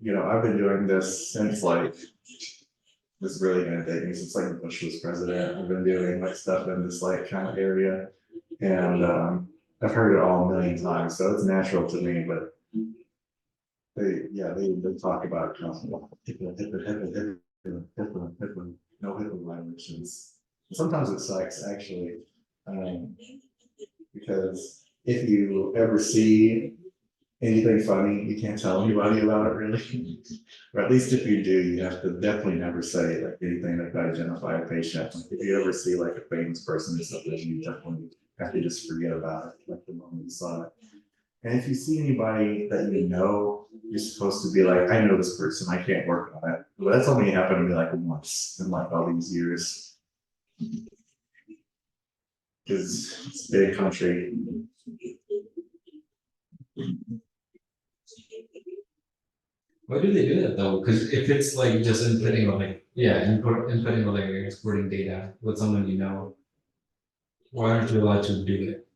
I've been doing this since like, this is really gonna date me since like Bush was president. I've been doing like stuff in this like kind of area. And I've heard it all a million times, so it's natural to me, but they talk about HIPAA, no HIPAA violations. Sometimes it sucks actually, because if you ever see anything funny, you can't tell anybody about it really. Or at least if you do, you have to definitely never say like anything that could identify a patient. Like if you ever see like a famous person or something, you definitely have to just forget about it, like the moment you saw it. And if you see anybody that you know, you're supposed to be like, I know this person, I can't work on it. But that's only happened to me like once in like all these years. Cause it's a big country. Why do they do that though? Because if it's like just inputting like, yeah, inputting like exporting data with someone you know. Why aren't you allowed to do it?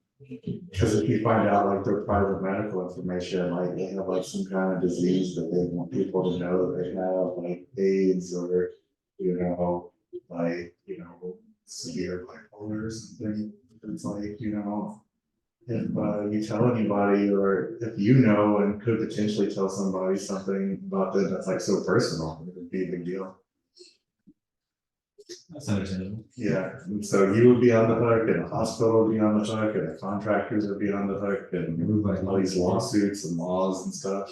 Cause if you find out like their private medical information, like they have like some kind of disease that they want people to know that they have, like AIDS or, severe bipolar or something. It's like, if you tell anybody, or if you know and could potentially tell somebody something about them that's like so personal, it would be a big deal. That's understandable. Yeah, and so you would be on the hook, and the hospital would be on the hook, and the contractors would be on the hook, and Everybody. all these lawsuits and laws and stuff.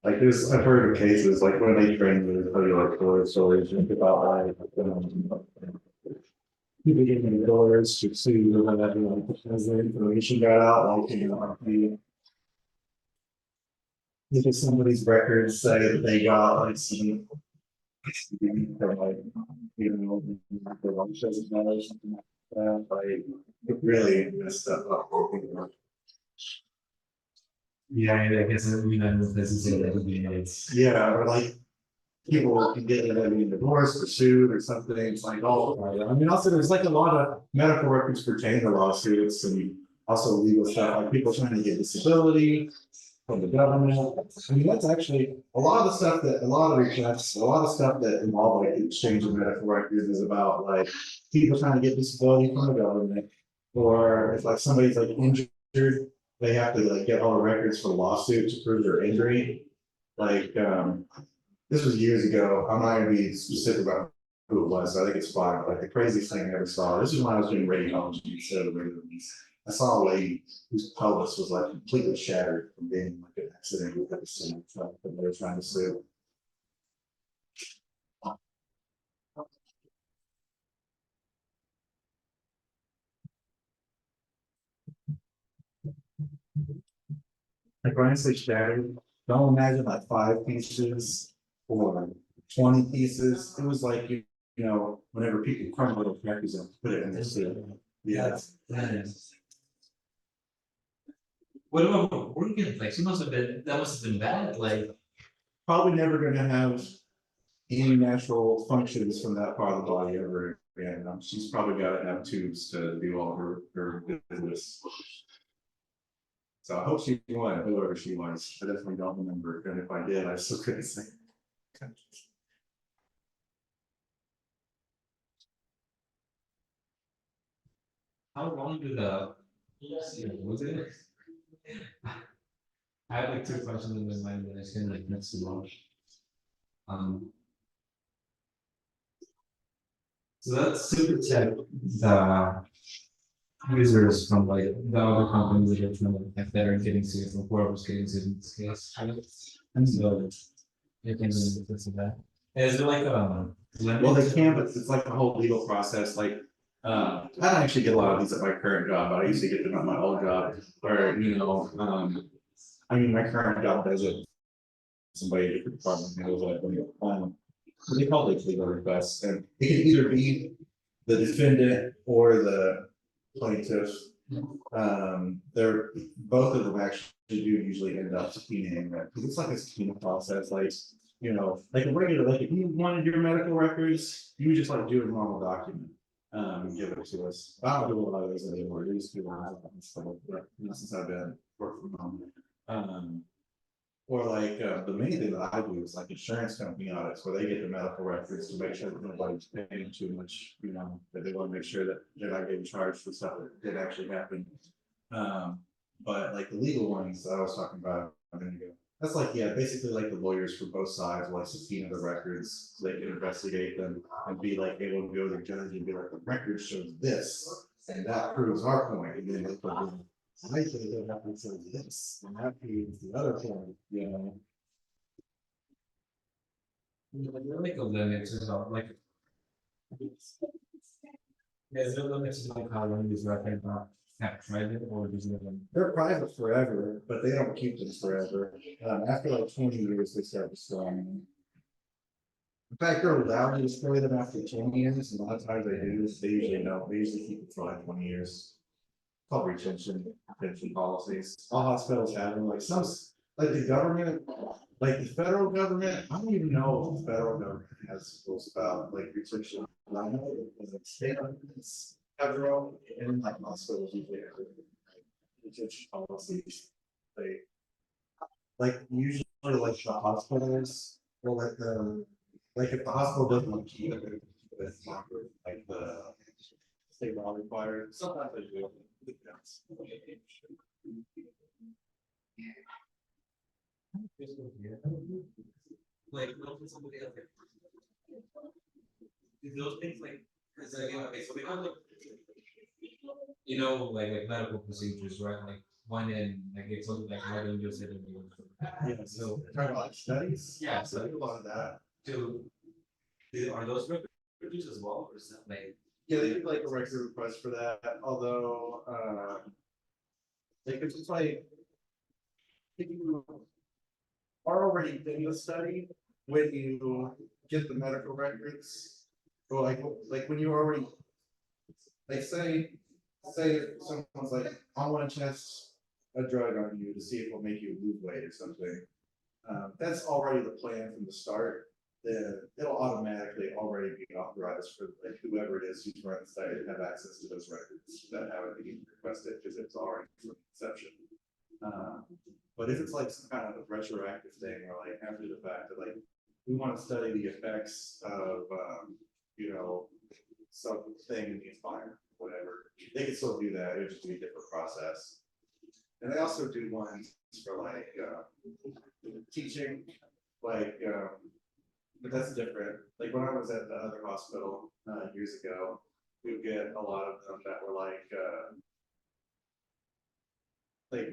Like I've heard of cases, like when they train you, they tell you like horror stories, about like, people getting lawyers to sue, or whatever, like, because the information got out, if somebody's records say that they got like some. From like, the lunch doesn't matter or something like that, like, it really messed up. Yeah, I guess this is it's. Yeah, or like, people can get divorced or sued or something, it's like, I mean, also, there's like a lot of medical records pertaining to lawsuits and also legal stuff, like people trying to get disability from the government. I mean, that's actually a lot of the stuff that, a lot of requests, a lot of stuff that involve like exchange of medical records is about like people trying to get disability from the government. Or if like somebody's like injured, they have to like get all the records for the lawsuit to prove their injury. Like, this was years ago, I'm not gonna be specific about who it was, so I think it's fine, but like the craziest thing I ever saw, this is when I was doing radiology instead of radiology. I saw a lady whose pelvis was like completely shattered from being like an accident with a semi truck that they were trying to sue. Like when I say shattered, don't imagine like 5 pieces or 20 pieces. It was like, whenever people crumble little crackers and put it in their soup. Yeah. What about organ like? She must have been, that must have been bad, like. Probably never gonna have any natural functions from that part of the body ever again. She's probably gotta have tubes to do all her business. So I hope she won, whoever she was. I definitely don't remember, and if I did, I still couldn't say. How long did was it? I have like 2 questions in my mind, but I just gonna like mix them up. So that's super tech, the users from like the other companies that are from like that are getting sued, or whoever's getting sued in this case. And so it can be this and that. Is there like Well, they can, but it's like the whole legal process, like, I don't actually get a lot of these at my current job, but I used to get them at my old job, where, I mean, my current job does it. Somebody at a different department handles it, they call it legal requests, and it can either be the defendant or the plaintiff. They're, both of them actually do usually end up subpoenaing it, because it's like a subpoena process, like, like a regular, like if you wanted your medical records, you would just like do a normal document. And give it to us. I don't do a lot of those anymore. They used to do a lot of that stuff, but since I've been working from home. Or like, the main thing that I do is like insurance company audits, where they get the medical records to make sure that nobody's paying too much, that they want to make sure that they're not getting charged for stuff that did actually happen. But like the legal ones that I was talking about a minute ago, that's like, yeah, basically like the lawyers for both sides will like subpoena the records, so they can investigate them and be like able to go to the judge and be like, the record shows this, and that proves our point, and then they put in, I think they have to say this, and that proves the other point, like a limit to like. Yeah, is there limits to like how long these records have private, or does it? They're private forever, but they don't keep them forever. After like 20 years, they start destroying them. In fact, they're allowed to destroy them after 10 years, and a lot of times they do, they usually don't, they usually keep it for like 20 years. Called retention policies, all hospitals have them, like some, like the government, like the federal government, I don't even know if the federal government has rules about like retention. I know it was state, it's federal, and like hospitals usually have retention policies, they. Like usually like the hospitals, or like if the hospital doesn't want to keep it, it's not like the state law required, sometimes they do. It depends. Like, what was somebody else? Those things like, cause like, okay, so we have like. You know, like medical procedures, right, like one in, like it's something like more than just it. Yeah, so talking about like studies. Yeah, So I do a lot of that. Are those records as well, or is that like? Yeah, they do like a record request for that, although, they could just like. If you are already in the study, when you get the medical records, or like when you already. Like say someone's like, I wanna test a drug on you to see if it'll make you lose weight or something. That's already the plan from the start, then it'll automatically already be authorized for like whoever it is who's running the study to have access to those records that haven't been requested, because it's already from inception. But if it's like some kind of a retroactive thing, or like after the fact that like, we wanna study the effects of, you know, something in the environment, whatever, they can still do that, it'll just be a different process. And they also do ones for like, teaching, like, but that's different, like when I was at the other hospital, years ago, we would get a lot of them that were like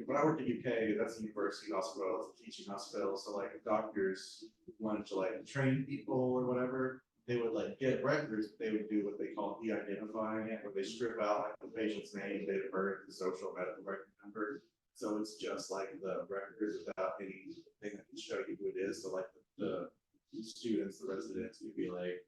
when I worked in UK, that's a university hospital, it's a teaching hospital, so like if doctors wanted to like train people or whatever, they would like get records, they would do what they call de-identifying it, where they strip out like the patient's name, date of birth, the social medical record number. So it's just like the records without anything that can show you who it is. So like the students, the residents would be like,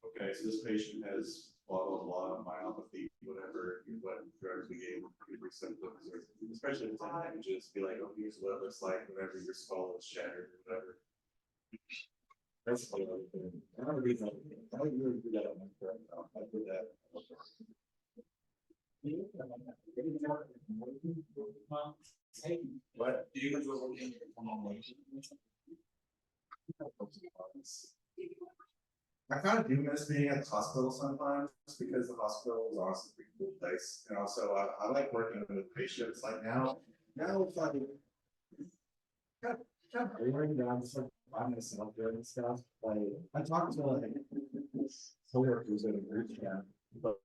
okay, so this patient has blah, blah, blah, myopathy, whatever, what drugs we gave, symptoms, or especially if it's on images, be like, oh, here's what it looks like whenever your skull is shattered, or whatever. That's the other thing. I don't really do that on my phone. I do that. What? Do you enjoy working from home? I kind of do miss being at the hospital sometimes, because the hospital is honestly a pretty cool place, and also I like working with patients. Like now it's like kind of boring that I'm just like by myself doing stuff. Like I talked to like coworkers at a group chat, but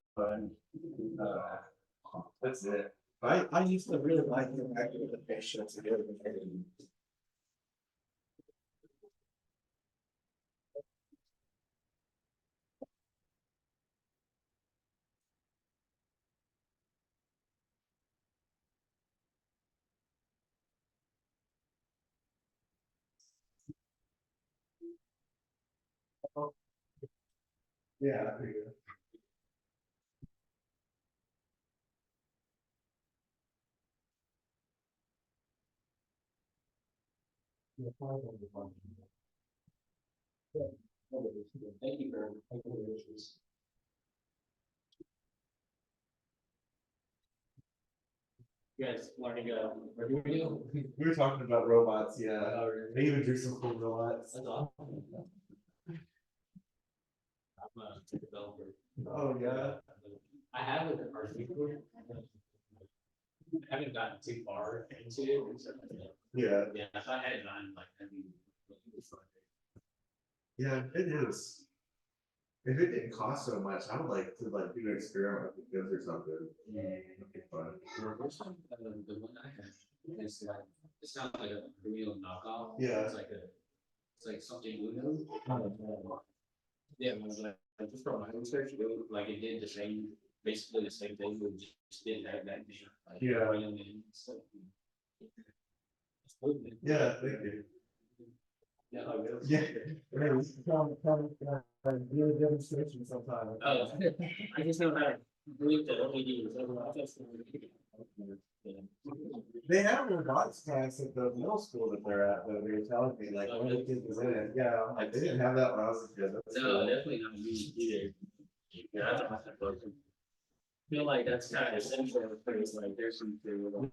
that's it. I used to really like interacting with the patients again. Yeah, I figure. Thank you very much. Yes, learning, We were talking about robots, yeah. They even drew some cool robots. That's awesome. I'm a developer. Oh, yeah. I have an art before. I haven't gotten too far into it. Yeah, Yeah, if I had done like, I mean. yeah, it is. If it didn't cost so much, I would like to like do an experiment with this or something. Yeah. It'd be fun. The one I have is like, it's not like a real knockoff. Yeah. It's like something new. Yeah, it was like, just from my research, it was like it did the same, basically the same thing, we just didn't have that name. Like, Yeah. real name, so. Yeah, thank you. Yeah, like Yeah. Do a demonstration sometime. Oh, I just know how to believe the LEDs. They have robotics class at the middle school that they're at, that they were telling me, like, one of the kids was in it, yeah, I'm like, they didn't have that when I was a kid. That's No, cool. definitely not me either. Yeah, I don't have to look. Feel like that's kind of essential because like there's some. Yeah. Some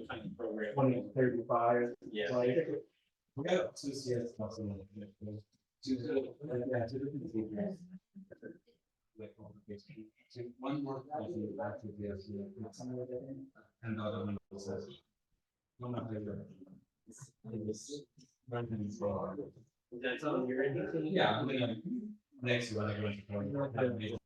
kind of program. 2035, Yeah. like. We got two CS possible. Yeah, two different teachers. Like, one more actually active, yes, and the other one says. One of the. That's all you're interested in? Yeah, I'm gonna, next year, I'm going to.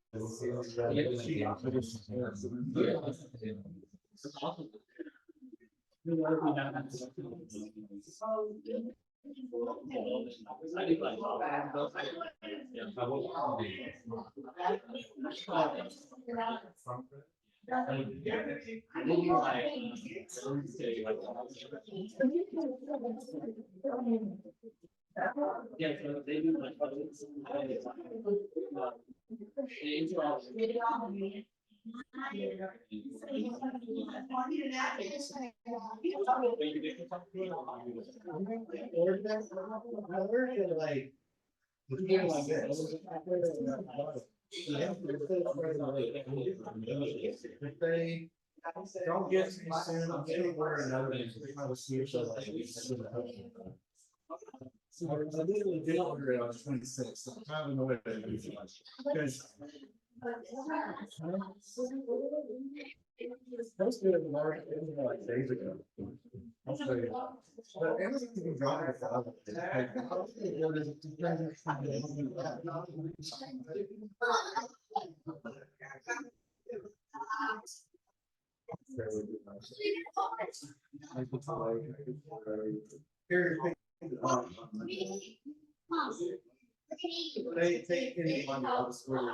Yeah, so they do like. Like. If they don't get to me soon, I'm gonna order another one. I was here, so like. So I literally did order it on the 26th. I don't know what it is. Because. Most of them are like days ago. I'll show you. But Amazon can drop it off. They take any money out of the store.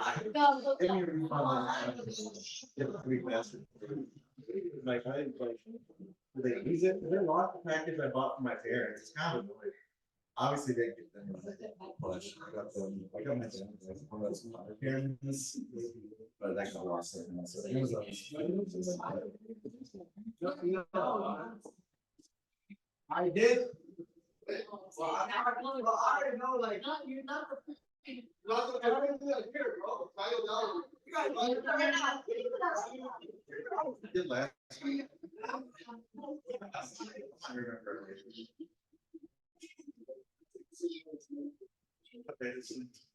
Any refund. Like, I, like, they use it, they're lost the package I bought for my parents, it's kind of annoying. Obviously, they get them, but I got them, I got my parents, but that got lost. So it was I did. Well, I didn't know, like. You're not. I did last week. I remember. Okay, this is-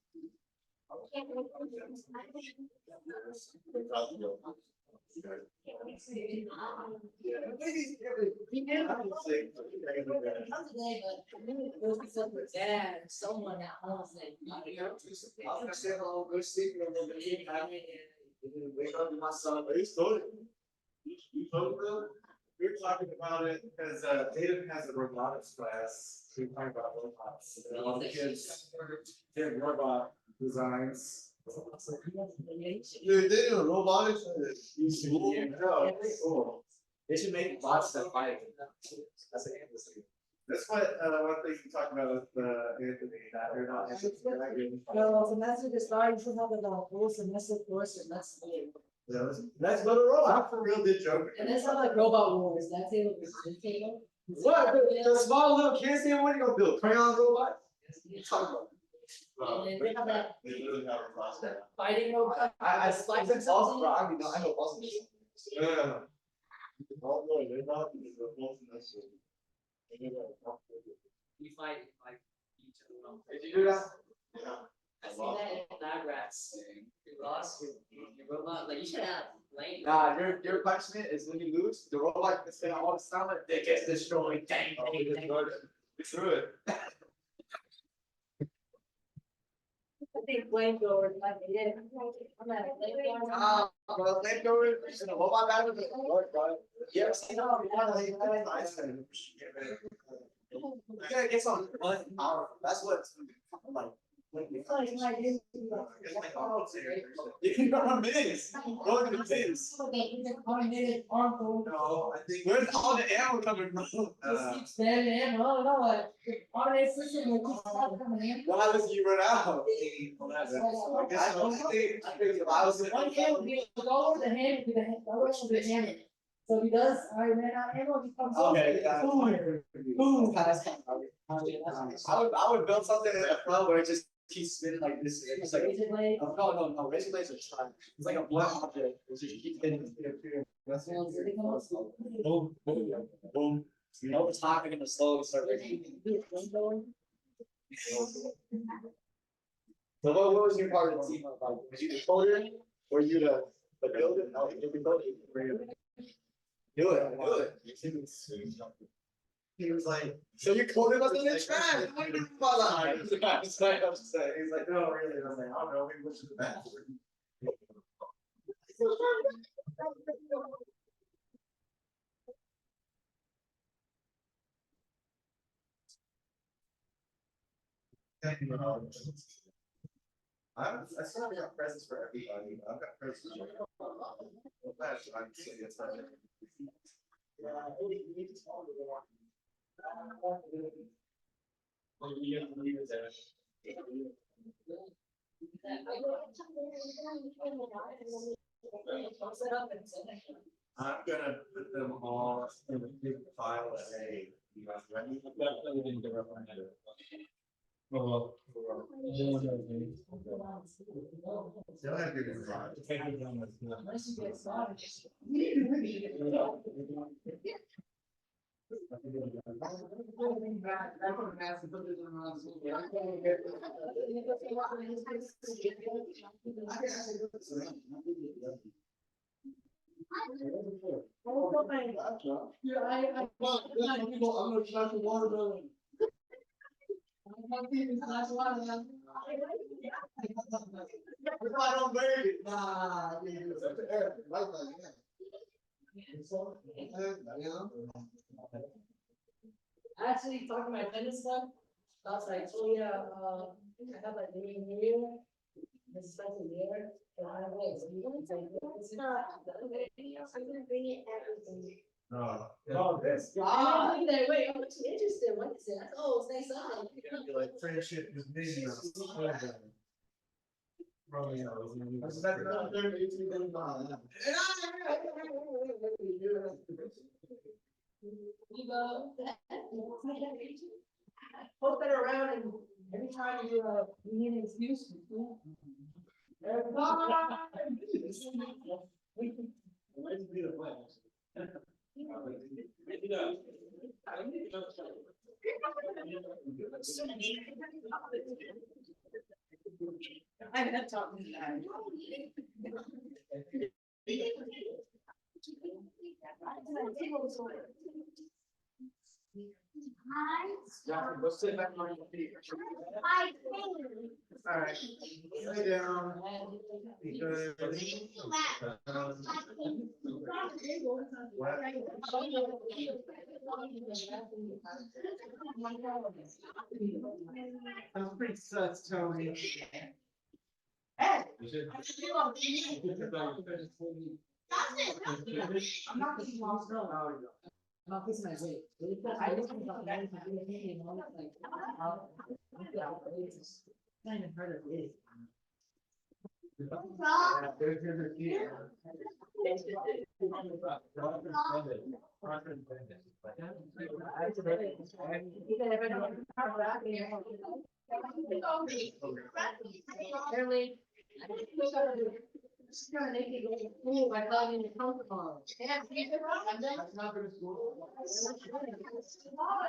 Dad, someone at home said. Wake up to my son. We were talking about it because Tatum has a robotics class. We talk about robots. And all the kids did robot designs. Dude, they do robotics. No, it's cool. They should make bots that fight. That's the industry. That's what one thing you talked about with Anthony. That they're not Anthony. No, semestre de start, you should have it all, full semester course, and that's. That's what a robot. I for real did joke. And that's not like Robot Wars, that's it. What? The small little kids here, what are you gonna build? Crayon robot? You talking about? And they have that They literally have a process. fighting robot. I like the Boston, bro. I know Boston. Yeah. Oh, no, they're not, they're both necessary. You fight like each other. Did you do that? Yeah. I see that in lab rats. You lost your robot, like you should have lane. Nah, your punishment is when you lose, the robot can spend all the time, it gets destroyed. Dang, dang, dang. We threw it. I think flamethrower, like, yeah. I'm at flamethrower. Ah, bro, they go in the robot battle, it work, bro. You ever seen them? You gotta get some one hour, that's what, like, You can go on minutes. Go to the minutes. No, I think. Where's all the ammo coming from? What happens if you run out? I think if I was. One hand would be the goal, the hand would be the other one would be the hammer. So if he does, I ran out of ammo, he comes over. Okay, got it. Boom. I would build something in the front where it just keeps spinning like this. It's like, Razor blade. no, razor blades are trying. It's like a blunt object. It just keeps hitting. Boom, boom, boom. You know, it's not gonna slowly start breaking. So what was your part of the team about? Was you the coder or you the builder? No, you the builder. Do it. He was like, so your coder was in the trash. What are you doing about that? He's like, upset. He's like, no, really. I was like, I don't know, maybe what's the bathroom. I still have presents for everybody. I've got presents for everybody. I'm saying it's not. I'm gonna put them all in a big file as a. You guys ready? Well, Still have your drive. If I don't make it, nah, I mean, it's up to Eric, right, like, I actually talked to my tennis club. I was like, oh yeah, I have like New Year, this special year, and I have like. I'm gonna bring it everything. Oh, this. And I was like, wait, I'm actually interested, what is it? Oh, it's nice something. Like friendship is maybe. That's another 18 million dollars. You go. Poke that around and every time you need an excuse. I have talked to that. Go sit back on your feet. Alright, lay down. Because. I'm pretty sus, Tony. Hey. I'm not getting lost, no. I'm not fixing my weight. I just got that and I'm like, it's not even part of it. There's your key. Just trying to make it go cool by calling the comfortable. That's not gonna school. It's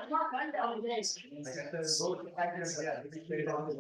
not fun all day. Like I said, both actors, yeah, they stayed on it.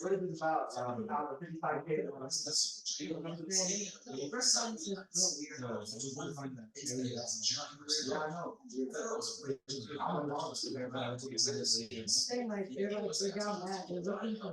What is it about, how the 55K? Same, like, they're like, they're down that, they're looking for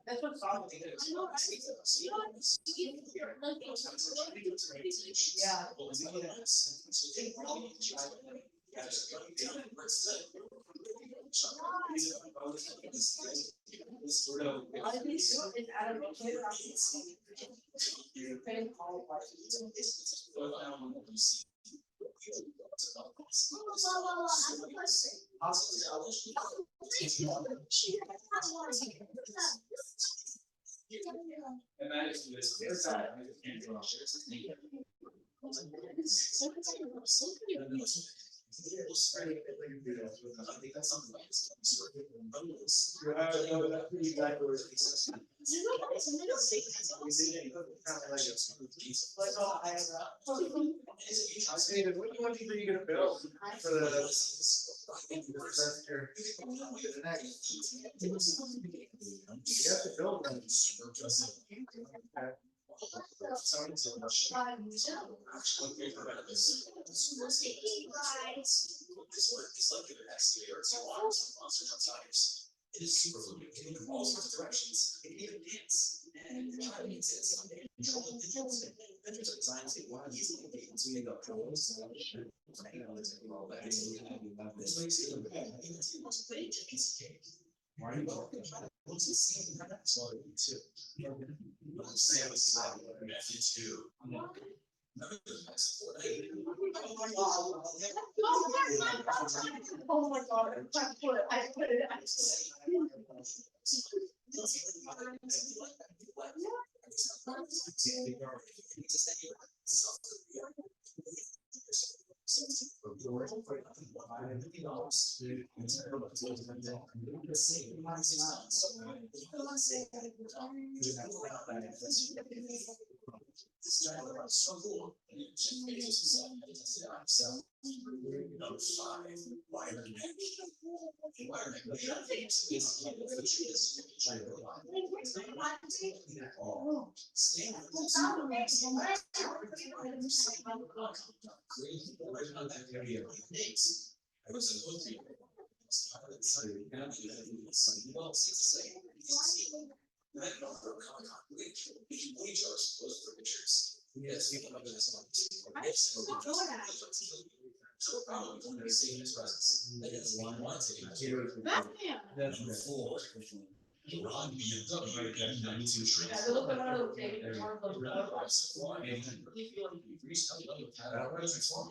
That's what song it is. Yeah. And that is this side. What do you want to be gonna build for the semester? You have to build one. Oh my god, I put it.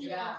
Yeah.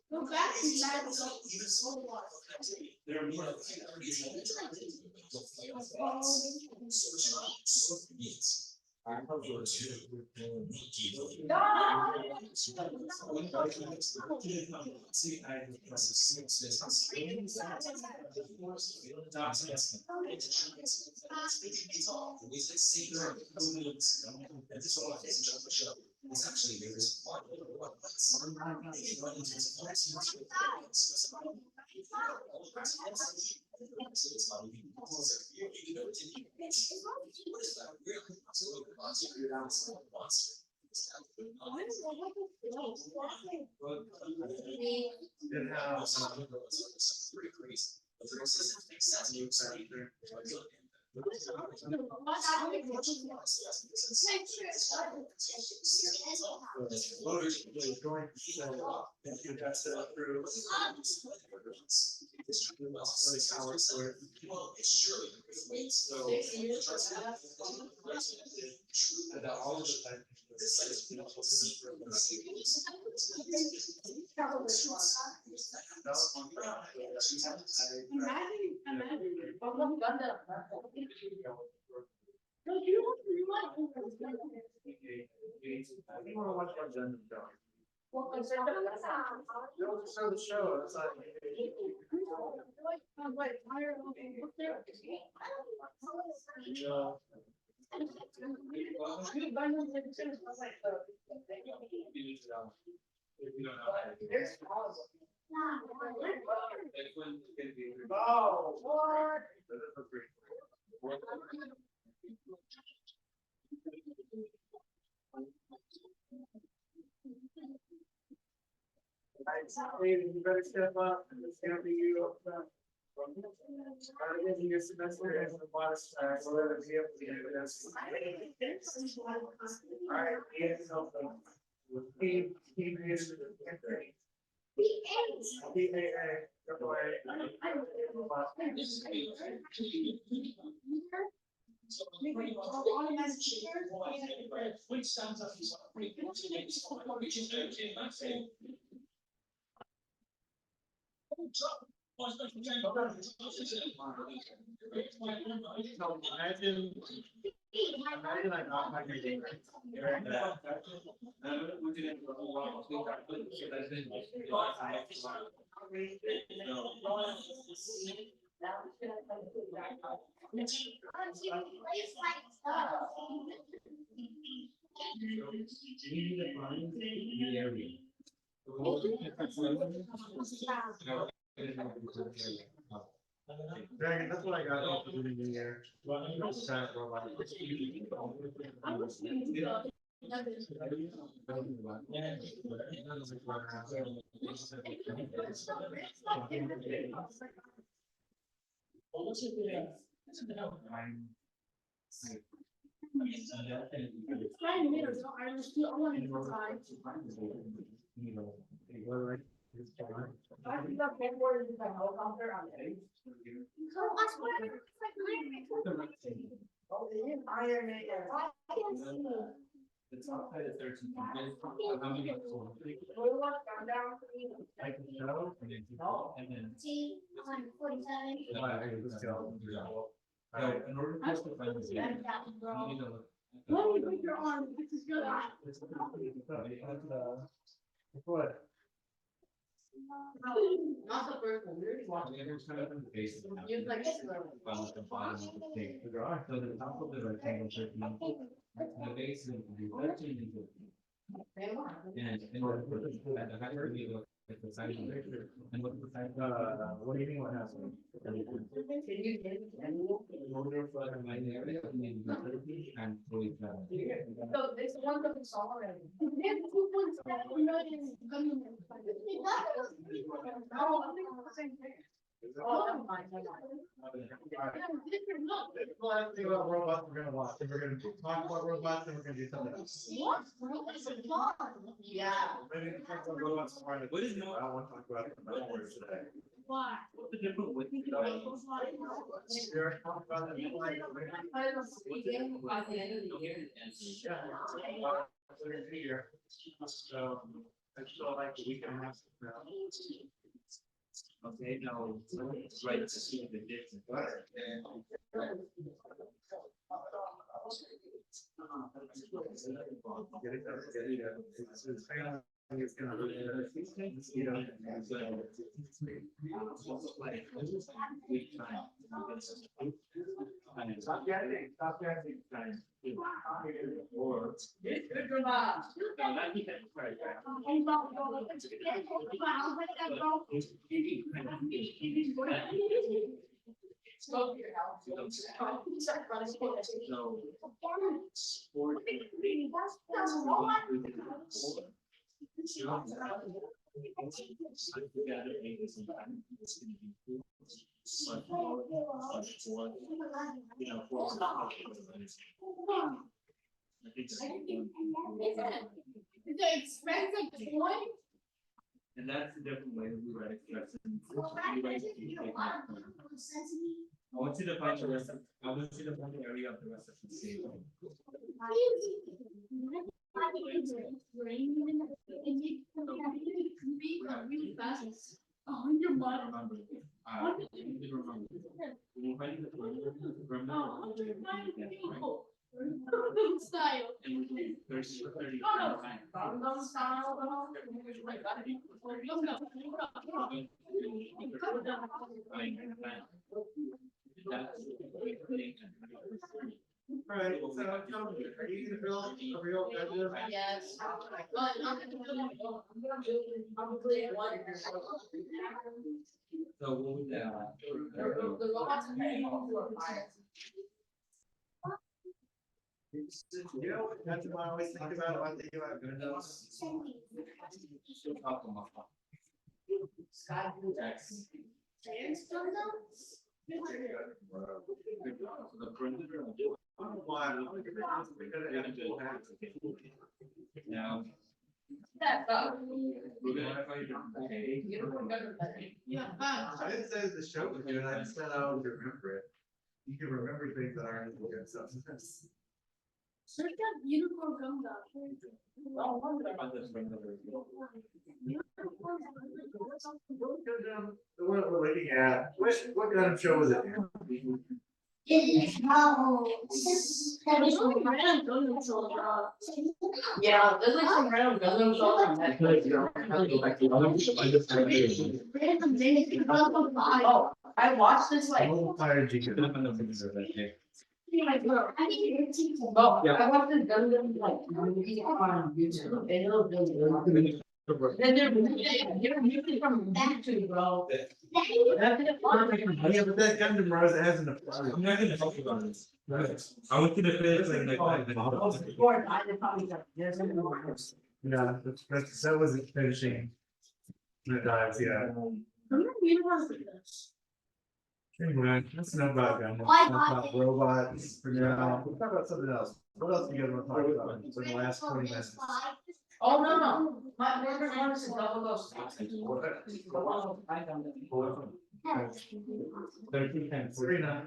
Go back to that. Show the show, it's like. Oh, what? Hey, you better step up, it's gonna be you up front. Your semester as a modest, we'll let it be able to do this. Alright, yeah, so. He is. Imagine Imagine I got my meeting. You need to find the area. Dragon, that's what I got off of the new year. It's 5 minutes, so I was still on the side. I think that headboard is like helicopter on it. So that's what I was like. Oh, it is Iron Man. I can't see. It's outside of 13. How many? Blue one, down, down. I can show. And then. See, on 47. So in order for us to find this, we need to look. Let me put your arm, this is good. What? Not the first one, we're watching. You like slow. Well, the bottom of the thing. So the top of the rectangle should be, the base is to be 13 and 15. And in order for this, at the height, we look at the size of the picture and look at the size. What do you mean what happened? Can you get it? In order for the line area, we need to be 30 and 47. So this one that we saw already. There's 2.7 million government. No, I think it's the same thing. Oh, never mind, never mind. Different look. Last thing about robots we're gonna watch, and we're gonna talk about robots, and we're gonna do something else. What? Robots are fun. Yeah. Maybe we can talk about robots tomorrow. What is no- I don't wanna talk about it today. Why? What's the difference with? We already talked about it. By the end of the year. Yeah. We're gonna be here. So, I feel like we can have. Okay, now, it's right to see the difference. Get it, it's kind of. It's gonna really, you know, and stop getting, stop getting. Or. Good job. Go to your house. No. It's an expensive toy. And that's the different way that we write expressions. I want you to find the rest of, I want you to find the area of the rest of the state. Really fast. Oh, your mother. Remember, you need to remember. When you find the remember. Oh, people. Style. And we do 30 for 30. Oh, Gangnam Style. Alright, so tell me, are you gonna build a real bedroom? Yes. But I'm gonna do probably one. So what would that? The robots are very cool. You know, that's what I always think about when I think about Windows. Sky blue. The perimeter of the. Now. That's up. We're gonna have a. You don't remember that. Yeah, I didn't say the show was good, I just said I would remember it. You can remember things that aren't good, so. search up unicorn Gundam. Oh, what did I find this from the? The one we're looking at, what kind of show was it? Yeah, there's like some random Gundam dolls on Netflix. Oh, I watched this like. How tired you get? Oh, I watched this Gundam like movie on YouTube. And it was really good. Then they're music from YouTube, bro. Yeah, but that Gundam Rose hasn't. I'm not gonna help you on this. I want you to finish like next time. Yeah, that wasn't finishing. The dives, yeah. Anyway, that's enough about Gundam. Enough about robots for now. We'll talk about something else. What else do you guys want to talk about for the last 20 minutes? Oh, no. My favorite one is Double Ghost. 13 times. Serena,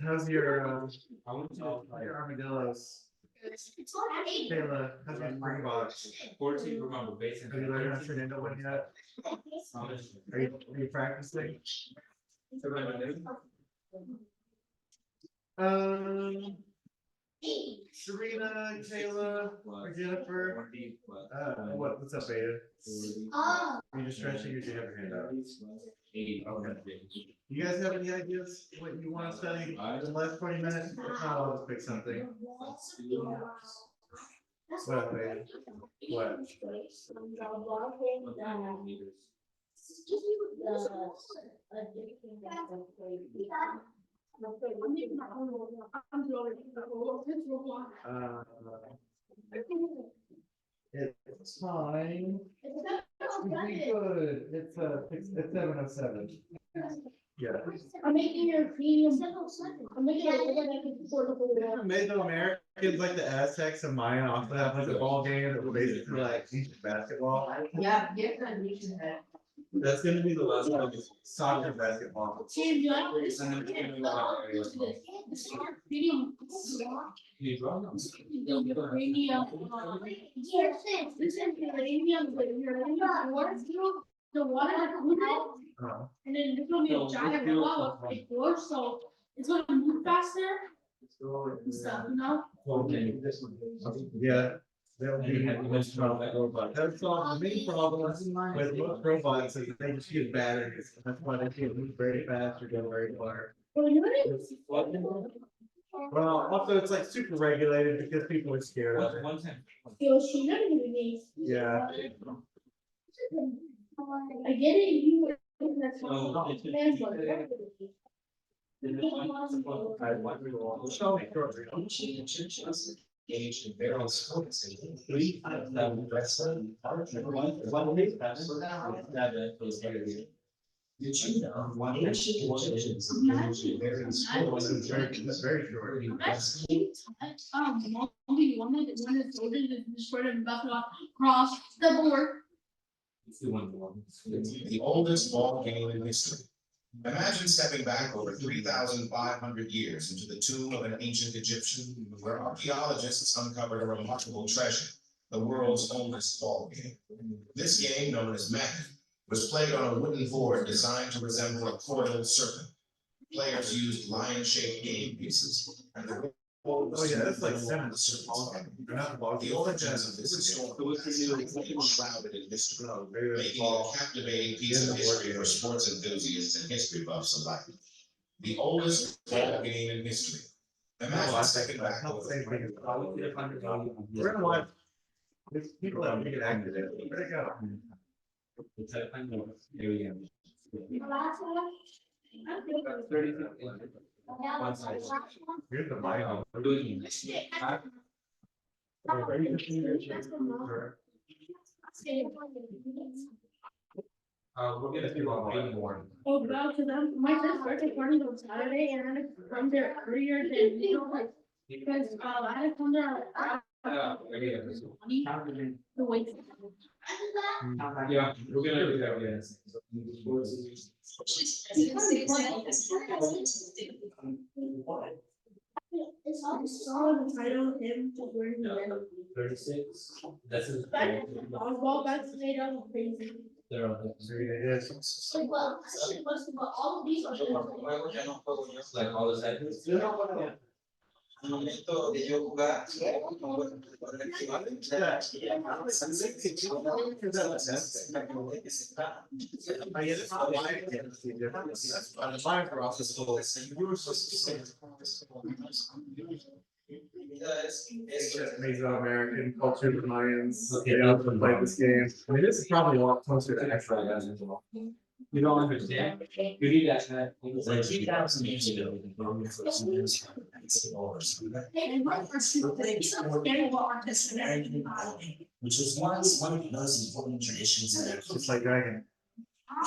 how's your armadillos? Kayla, how's your spring box? 14 remember basic. Have you learned how to turn into one yet? Are you practicing? Serena, Kayla, or Jennifer, what's up, Beta? Are you just stretching or do you have your hand out? You guys have any ideas what you want to study in the last 20 minutes? If not, I'll just pick something. What, Beta? What? It's fine. It's good. It's 7:07. Yeah. I'm making your premium. I'm making it affordable. Made the Americans like the Aztecs and Maya also have like a ball game that were basically like ancient basketball. Yeah, get that nation head. That's gonna be the last one. Soccer basketball. Tim, you like this? Premium. You draw them. Premium. Yes, this is premium, but you're the water that comes out, Oh. and then there's gonna be a giant robot with big doors, so it's gonna move faster and stuff, you know? Yeah. That would be most problem. That's the main problem with most robots is they just use batteries. That's why they can't move very fast or go very far. Well, you know, Well, also it's like super regulated because people are scared of it. One time. Yoshida is. Yeah. I get it, you. That's Oh, not. it's- Man's like, Show me shortly. Engaged in various sports, including wrestling, Did you know one ancient Egyptians engaged in various sports? That's very short. That's cute. Mommy wanted it when it's older than the short and buffalo cross the board. It's the one. The oldest ball game in history. Imagine stepping back over 3,500 years into the tomb of an ancient Egyptian, where archaeologists uncovered a remarkable treasure, the world's oldest ball game. This game, known as Madden, was played on a wooden board designed to resemble a coiled serpent. Players used lion-shaped game pieces, and the Oh yeah, that's like seven. the serpent's head. They're not ball. The origins of this historical match are shrouded in mystery, making it a captivating piece of history for sports enthusiasts and history buffs alike. The oldest ball game in history. Imagine stepping back over. We're gonna watch. There's people that make it active. Where'd it go? It's a kind of area. The last one. I feel like- 30. One side. Here's the mic. We're doing. We're gonna do about 8 more. Oh, well, to them, my first birthday party was on Saturday and I had to come there earlier than, you know, like, because, I had to come there. The wait. Yeah, we're gonna do that, yes. It's all the title of him to wearing the 36. This is. Volleyball, that's made out of crazy. They're all different. Like, well, actually, most of all of these are. Like all the segments. Al momento de yo jugar, Mesoamerican culture, the Mayans, they often play this game. I mean, this is probably a lot closer to actual basketball. You don't understand? You need that. Like 3,000 years ago. Which was once one of the most important traditions in their Just like Dragon.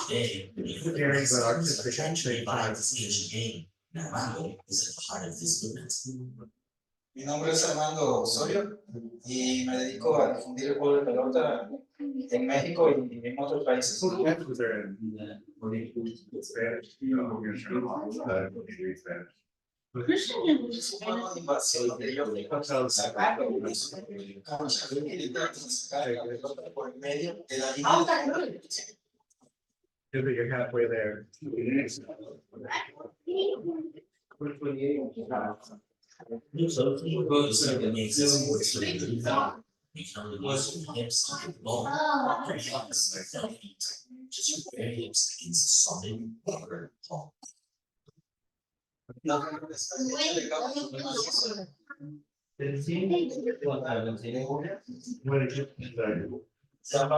today. Very but artistic. Potentially by this ancient game. Now, is at the heart of this movement. mi nombre es Armando Osorio y me dedico a difundir el juego de pelota en México y en otros países. What languages are in? Spanish. You know, we're gonna try to read Spanish. Christian is. Fue una invasión de ellos de por el medio de la línea. Good that you're halfway there. So that makes this more exciting. Become was hips and ball. Just very hips against solid rubber ball. What did you Let's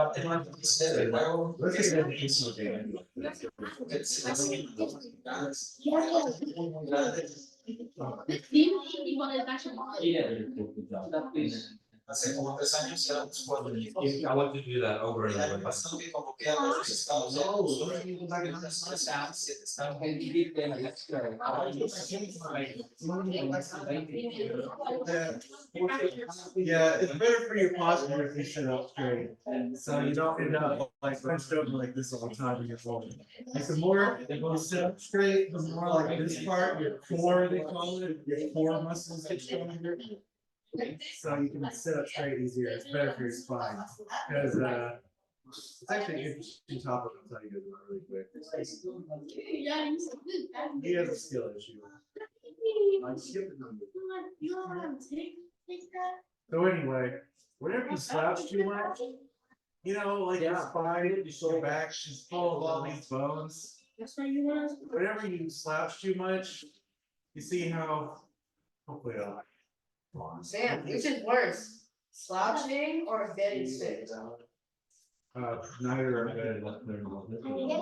get an educational game. This theme, you want to actually. Hace como 3 años éramos 4 equipos. I want to do that over El and año over. pasado que convoqué a los estados de Yeah, it's better for your posture if you sit up straight. So you don't end up like hunched over like this all the time when you're folding. Like the more you sit up straight, the more like this part, your core, they call it, your core muscles get stronger. So you can sit up straight easier. It's better for your spine. Because it's actually an interesting topic. I'll tell you guys about really quick. Yeah, you said this. He has a skill issue. I skipped the number. You don't want to take that? So anyway, whenever you slouch too much, you know, like your spine, your back is full of all these bones. That's why you want to. Whenever you slouch too much, you see how, hopefully I'll. Sam, which is worse, slouching or getting sick? Neither are good.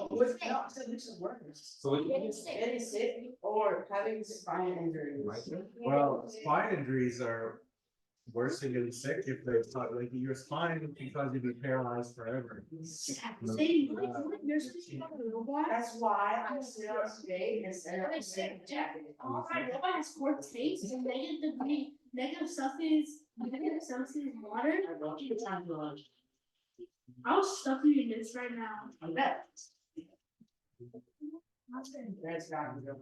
Which is worse? So what Getting sick or having spine injuries? Well, spine injuries are worse than getting sick if they're like your spine can cause you to be paralyzed forever. That's why I sit on straight instead of sitting jacket. Alright, robot has 4 states and negative Celsius water. I'll stuff you in this right now. I bet. That's not good.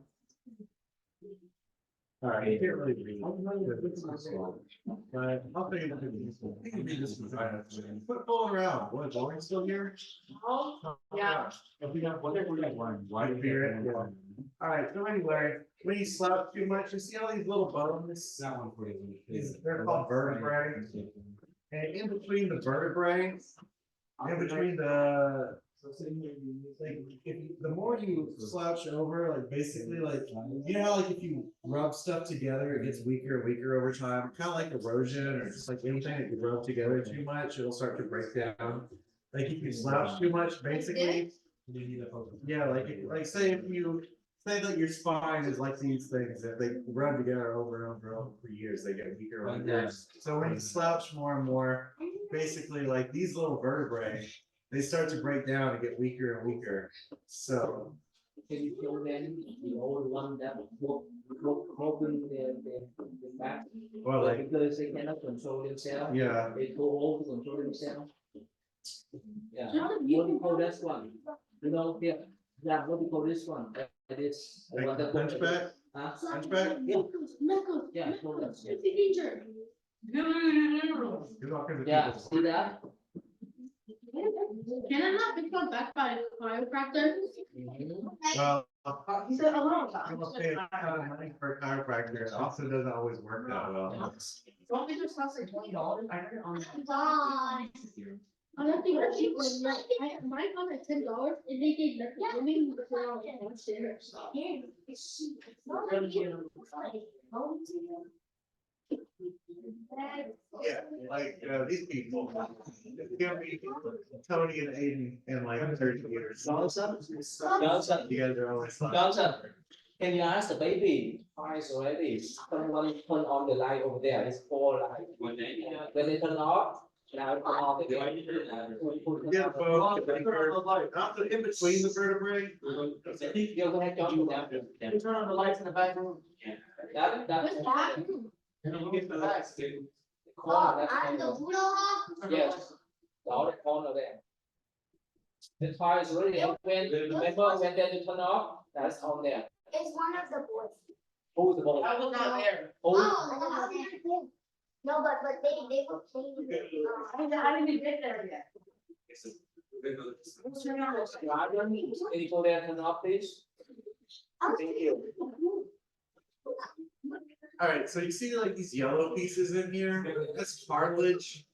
Alright, you can't really read. But I'll think of it. Just football around. What, is Lauren still here? Yeah. Why beer? Alright, so anyway, when you slouch too much, you see all these little bones? That one for you. They're called vertebrae. And in between the vertebrae, in between the, like, the more you slouch over, like basically, like, you know how like if you rub stuff together, it gets weaker and weaker over time, kind of like erosion or just like anything that you rub together too much, it'll start to break down. Like if you slouch too much, basically, yeah, like say if you say that your spine is like these things that they rub together over and over and over for years, they get weaker and weaker. So when you slouch more and more, basically like these little vertebrae, they start to break down and get weaker and weaker. So. Can you show them the old one that open the back? Well, like, Because they cannot control themselves. yeah, They go old to control themselves. Yeah, Yeah, what do you call this one? You know, yeah, what do you call this one? This. like the hunchback, Huh? hunchback. Knuckles. Yeah, so that's It's a danger. You're not gonna. Yeah, see that? Can I not be called back by a chiropractor? Well, He said, oh, I'm gonna pay a ton of money for a chiropractor, it also doesn't always work that well. Don't we just cost like $20? I heard it on. God. I don't think that's cheap. Mine cost like $10 and they did nothing. They made me put on downstairs. Yeah, like, these people, it's gonna be Tony and Aiden in like 30 years. Johnson, You guys are always like. Johnson, can you ask the baby twice already? Someone turn on the light over there, it's 4 light. When they turn off, now turn off again. Yeah, both, not the, in between the vertebrae. You're gonna have John now. turn on the lights in the back room. That. What's that? Corner, yes, the other corner there. The car is really open, remember when they turn off, that's on there. It's one of the boys. Who's the ball? I was not there. Who? No, but they were playing. I didn't even get there yet. Can you go there and turn off, please? Thank you. Alright, so you see like these yellow pieces in here, that's cartilage.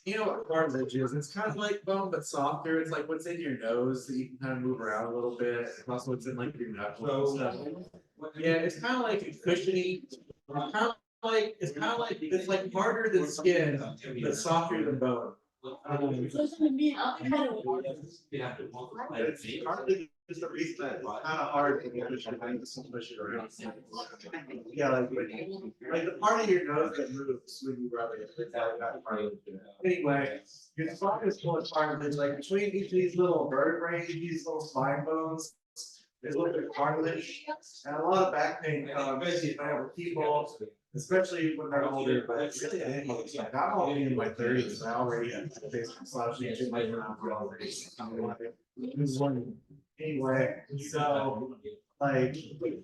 You know what cartilage is, it's kind of like bone but softer, it's like what's in your nose that you can kind of move around a little bit, it's also what's in like your knuckles and stuff. Yeah, it's kind of like a cushiony, it's like harder than skin, but softer than bone. It's hardly just the reason that it's kind of hard to push it around. Yeah, like the part of your nose that moves when you rub it, it's that part of it. Anyway, your spine is full of cartilage, like between each of these little vertebrae, these little spine bones, there's a little bit of cartilage, and a lot of back pain comes with people, especially when they're older, but really, I'm only in my 30s, I already have faced massage in my anyway, so like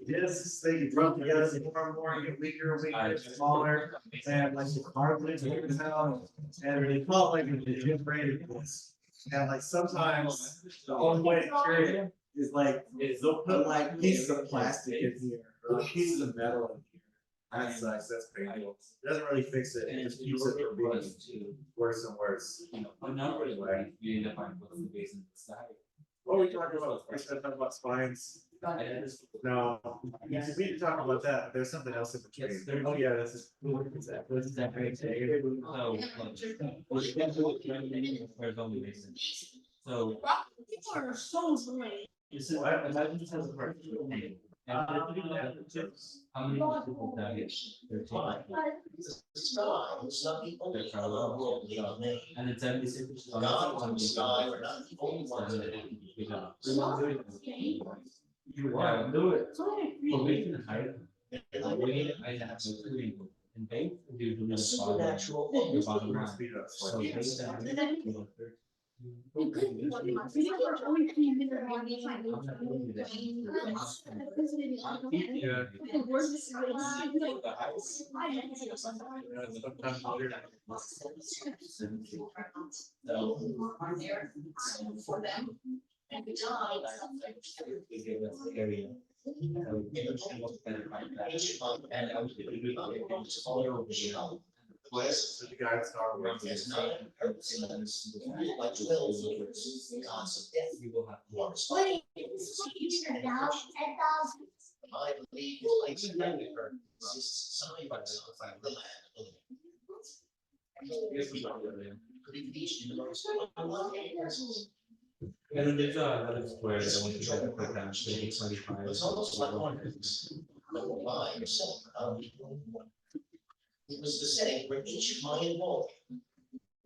this, they rub together more and more, get weaker and weaker, smaller, and like the cartilage goes out, and they call it like a degenerated disc. And like sometimes the only way to cure it is they'll put like pieces of plastic in here, or like pieces of metal in here. That sucks, that's painful. It doesn't really fix it, it just keeps it from being worse and worse. Anyway. You end up finding what's the base in the side. What are we talking about? We're talking about spines. No, we need to talk about that, but there's something else in between. Oh, yeah, this is. What is that? What is that? Where's only basin? So. People are so annoying. This is, imagine this has a part. How many people that is? 13. And then 76. You want to do it. But we can hide. I have to do and they do the supernatural. Speed up. So they said. For them. And we died. They gave us the area. And I was So the guys are working. Like 12 years, God's death. You will have. Wait, it's like now 10,000. I believe it's like side by side the land of living. Could be reached in the most. And then there's another square that I want to put down, so it's 25. It's almost like one. By yourself. It was the setting where each Mayan wall.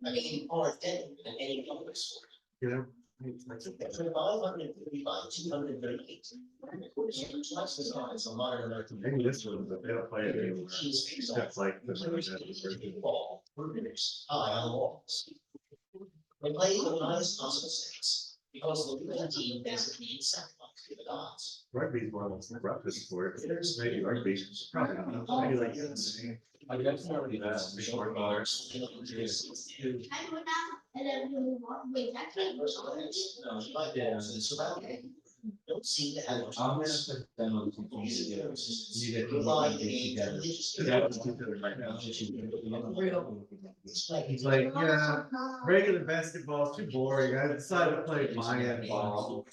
I mean, more dead than any public sport. Yeah. 530 by 238. Twice the size of modern American. Maybe this one, but they don't play it anymore. That's like the Ball, perimeters, high on the walls. They play the highest possible stakes because the losing team basically sacrificed to the gods. Rugby's one of the roughest sports. Maybe rugby, probably not. Maybe like this. I guess already that's the short bars. I go down and then we move on. Wait, that's it. Yeah. I'm gonna put them on the computer together. You get to together. That's together right now. He's like, yeah, regular basketball is too boring. I decided to play Mayan ball.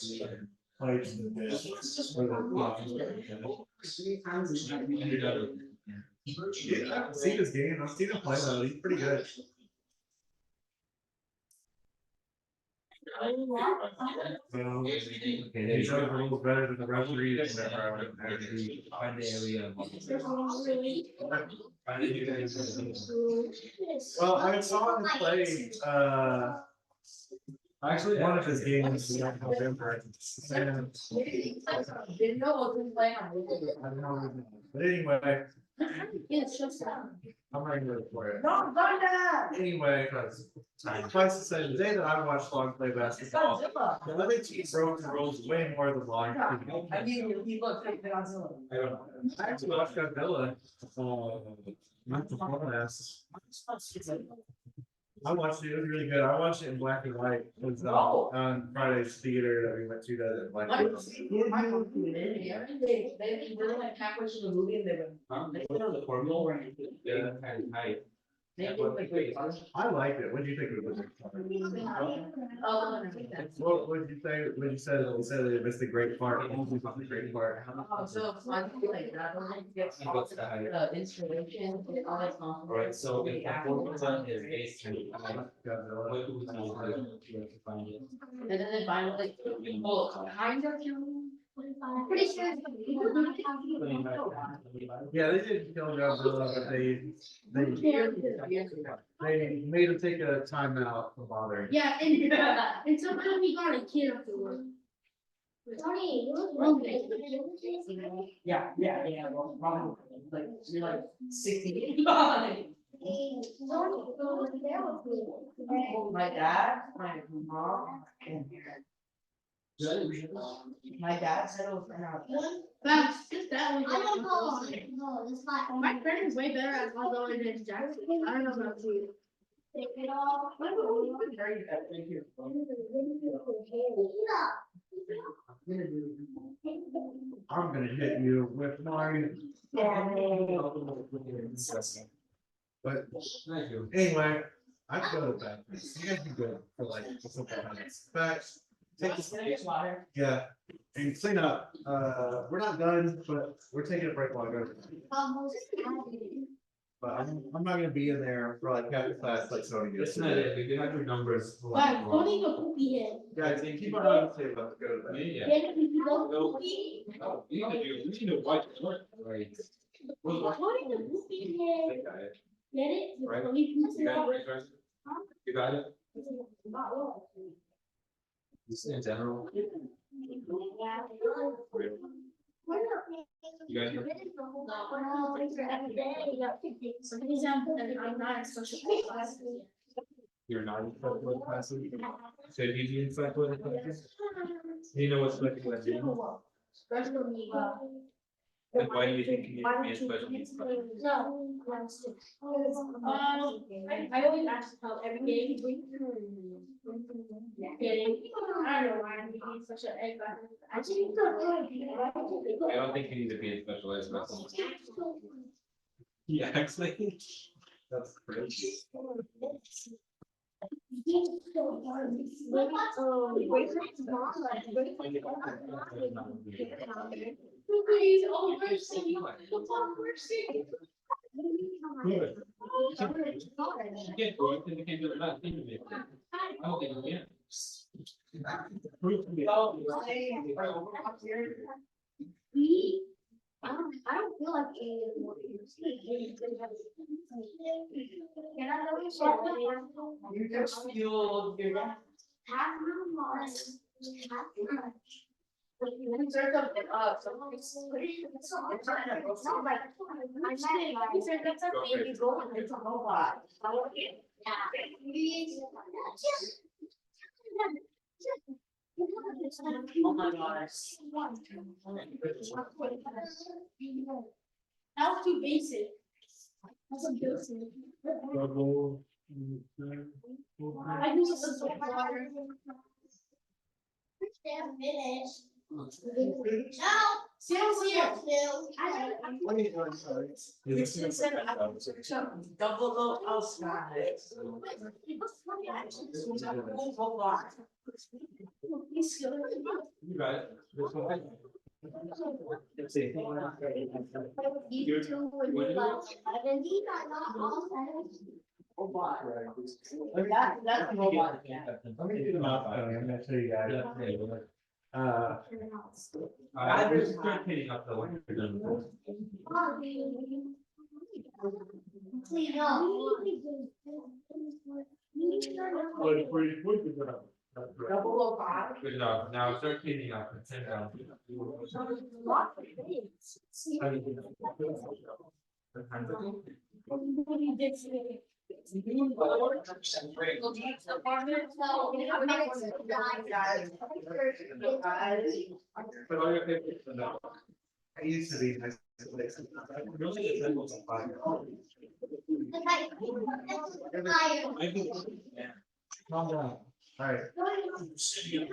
Play some bit. Yeah, I've seen his game. I've seen him play though. He's pretty good. So, he's a little better than the referees. Whenever I actually Find the area. Well, I saw him play, Actually, one of his games in November. And Didn't know what was playing on. I don't know, but anyway, Yeah, it's just that. I'm ready for it. No, Thunder! Anyway, twice to say, the day that I watched Long play basketball, Godzilla. the other team broke the rules way more than Long. I mean, people are taking Godzilla. I don't know. I actually watched Godzilla, not before last. I watched it, it was really good. I watched it in black and white. It was on Friday's theater that we went to that in black and white. They were like halfway through the movie and they were. They put on the formula where you put the kind of height. They look like great. I liked it. What did you think of it? Oh, What did you say? What you said? You said it was the great part. It was the great part. so fun, like that, don't get What's the height? inspiration, all that stuff. Alright, so if the formula is based on, Godzilla. what do we need to find it? And then they find like, well, kind of you. I'm pretty sure. Yeah, they didn't kill Godzilla, but they made him take a timeout from bothering. Yeah, and somehow he got a kid afterward. Tony, Yeah, well, probably, like, you're like 60. My dad, my mom, and my dad said it was around. That's just that one. I don't know. No, it's like. My friend is way better at Godzilla than Jackson. I don't know about you. Take it off. Very good, thank you. I'm gonna hit you with my. But Thank you. anyway, I can go to bed. You guys be good for like a couple minutes. Facts. Take this. Yeah, and clean up. We're not done, but we're taking a break while I go. But I'm not gonna be in there for like half the class like Sony That's is. not it, we do have your numbers. But don't even poopy head. Guys, you keep our eye on the table, let's go to bed. Yeah. Get it, if you don't poopy. No, we need to watch it, right? Don't even poopy head. Get it? Right. Don't even You got it, right, Carson? You got it? Just in general. You guys know? For example, I'm not in social class. You're not in special ed classes? So you do in special ed classes? Do you know what special ed is? And why do you think you need to be in special ed classes? No. I always ask how every day. Getting, I don't know why I'm being such an egg. I just. I don't think you need to be in special ed classes. Yeah, actually. That's crazy. Please, oh, mercy, oh, mercy. Good. You can't go, you can't do it, not think of it. I don't think you can. Prove to me. I don't feel like eating anymore. Can I go to school? You just feel your dad. Half my mind. Insert something up, so. It's not like, I said, that's a baby going, it's a robot. Oh my gosh. That was too basic. That's a good thing. Double. I use this as water. Damn finish. No, Sam's here. What are you doing, sorry? Double low outside. Hold on. You got it. This one. Let's see. You two would be like, and he got not all Robot. Let me- That's a robot. Let me do the math, I'm gonna show you guys. I was picking up the one you're done. Clean up. Double low five. Good job. Now start cleaning up and send down. But all your papers are done. I used to be nice. Really, it's almost a fire. Calm down. Alright, what's this video?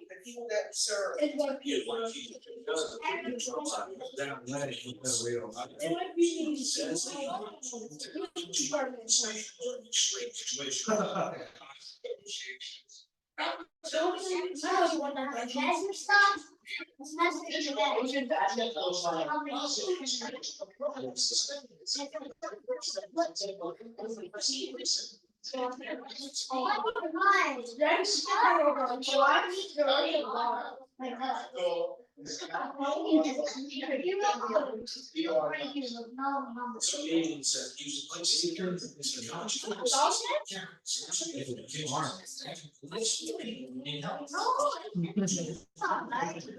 The people that serve.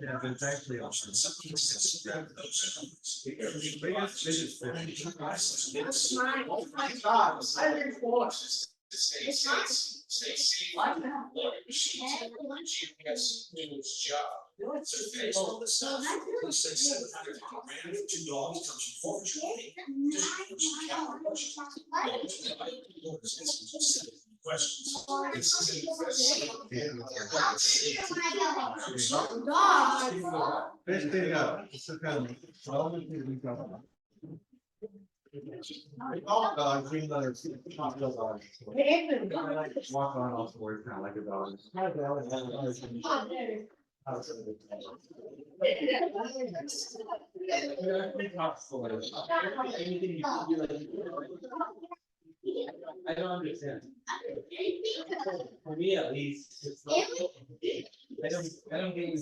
Yeah, but it's actually awesome. GPS news job. So based on the stuff, let's say 700 grand for 2 dogs comes from 420. Questions. Fish big up, it's so kind of. All dogs, green letters, not real dogs. I like walk on all fours, kind of like a dog. I don't understand. For me at least, it's not. I don't get you.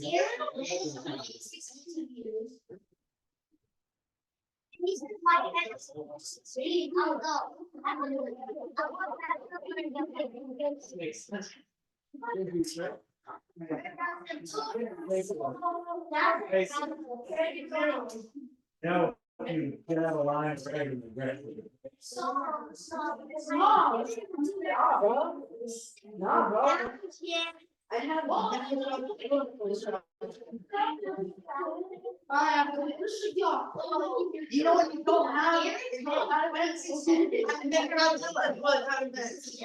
Makes sense. No, you get out of line for every regret. I have. You know what you don't have? You don't have events. I can make it out to like, what, how events?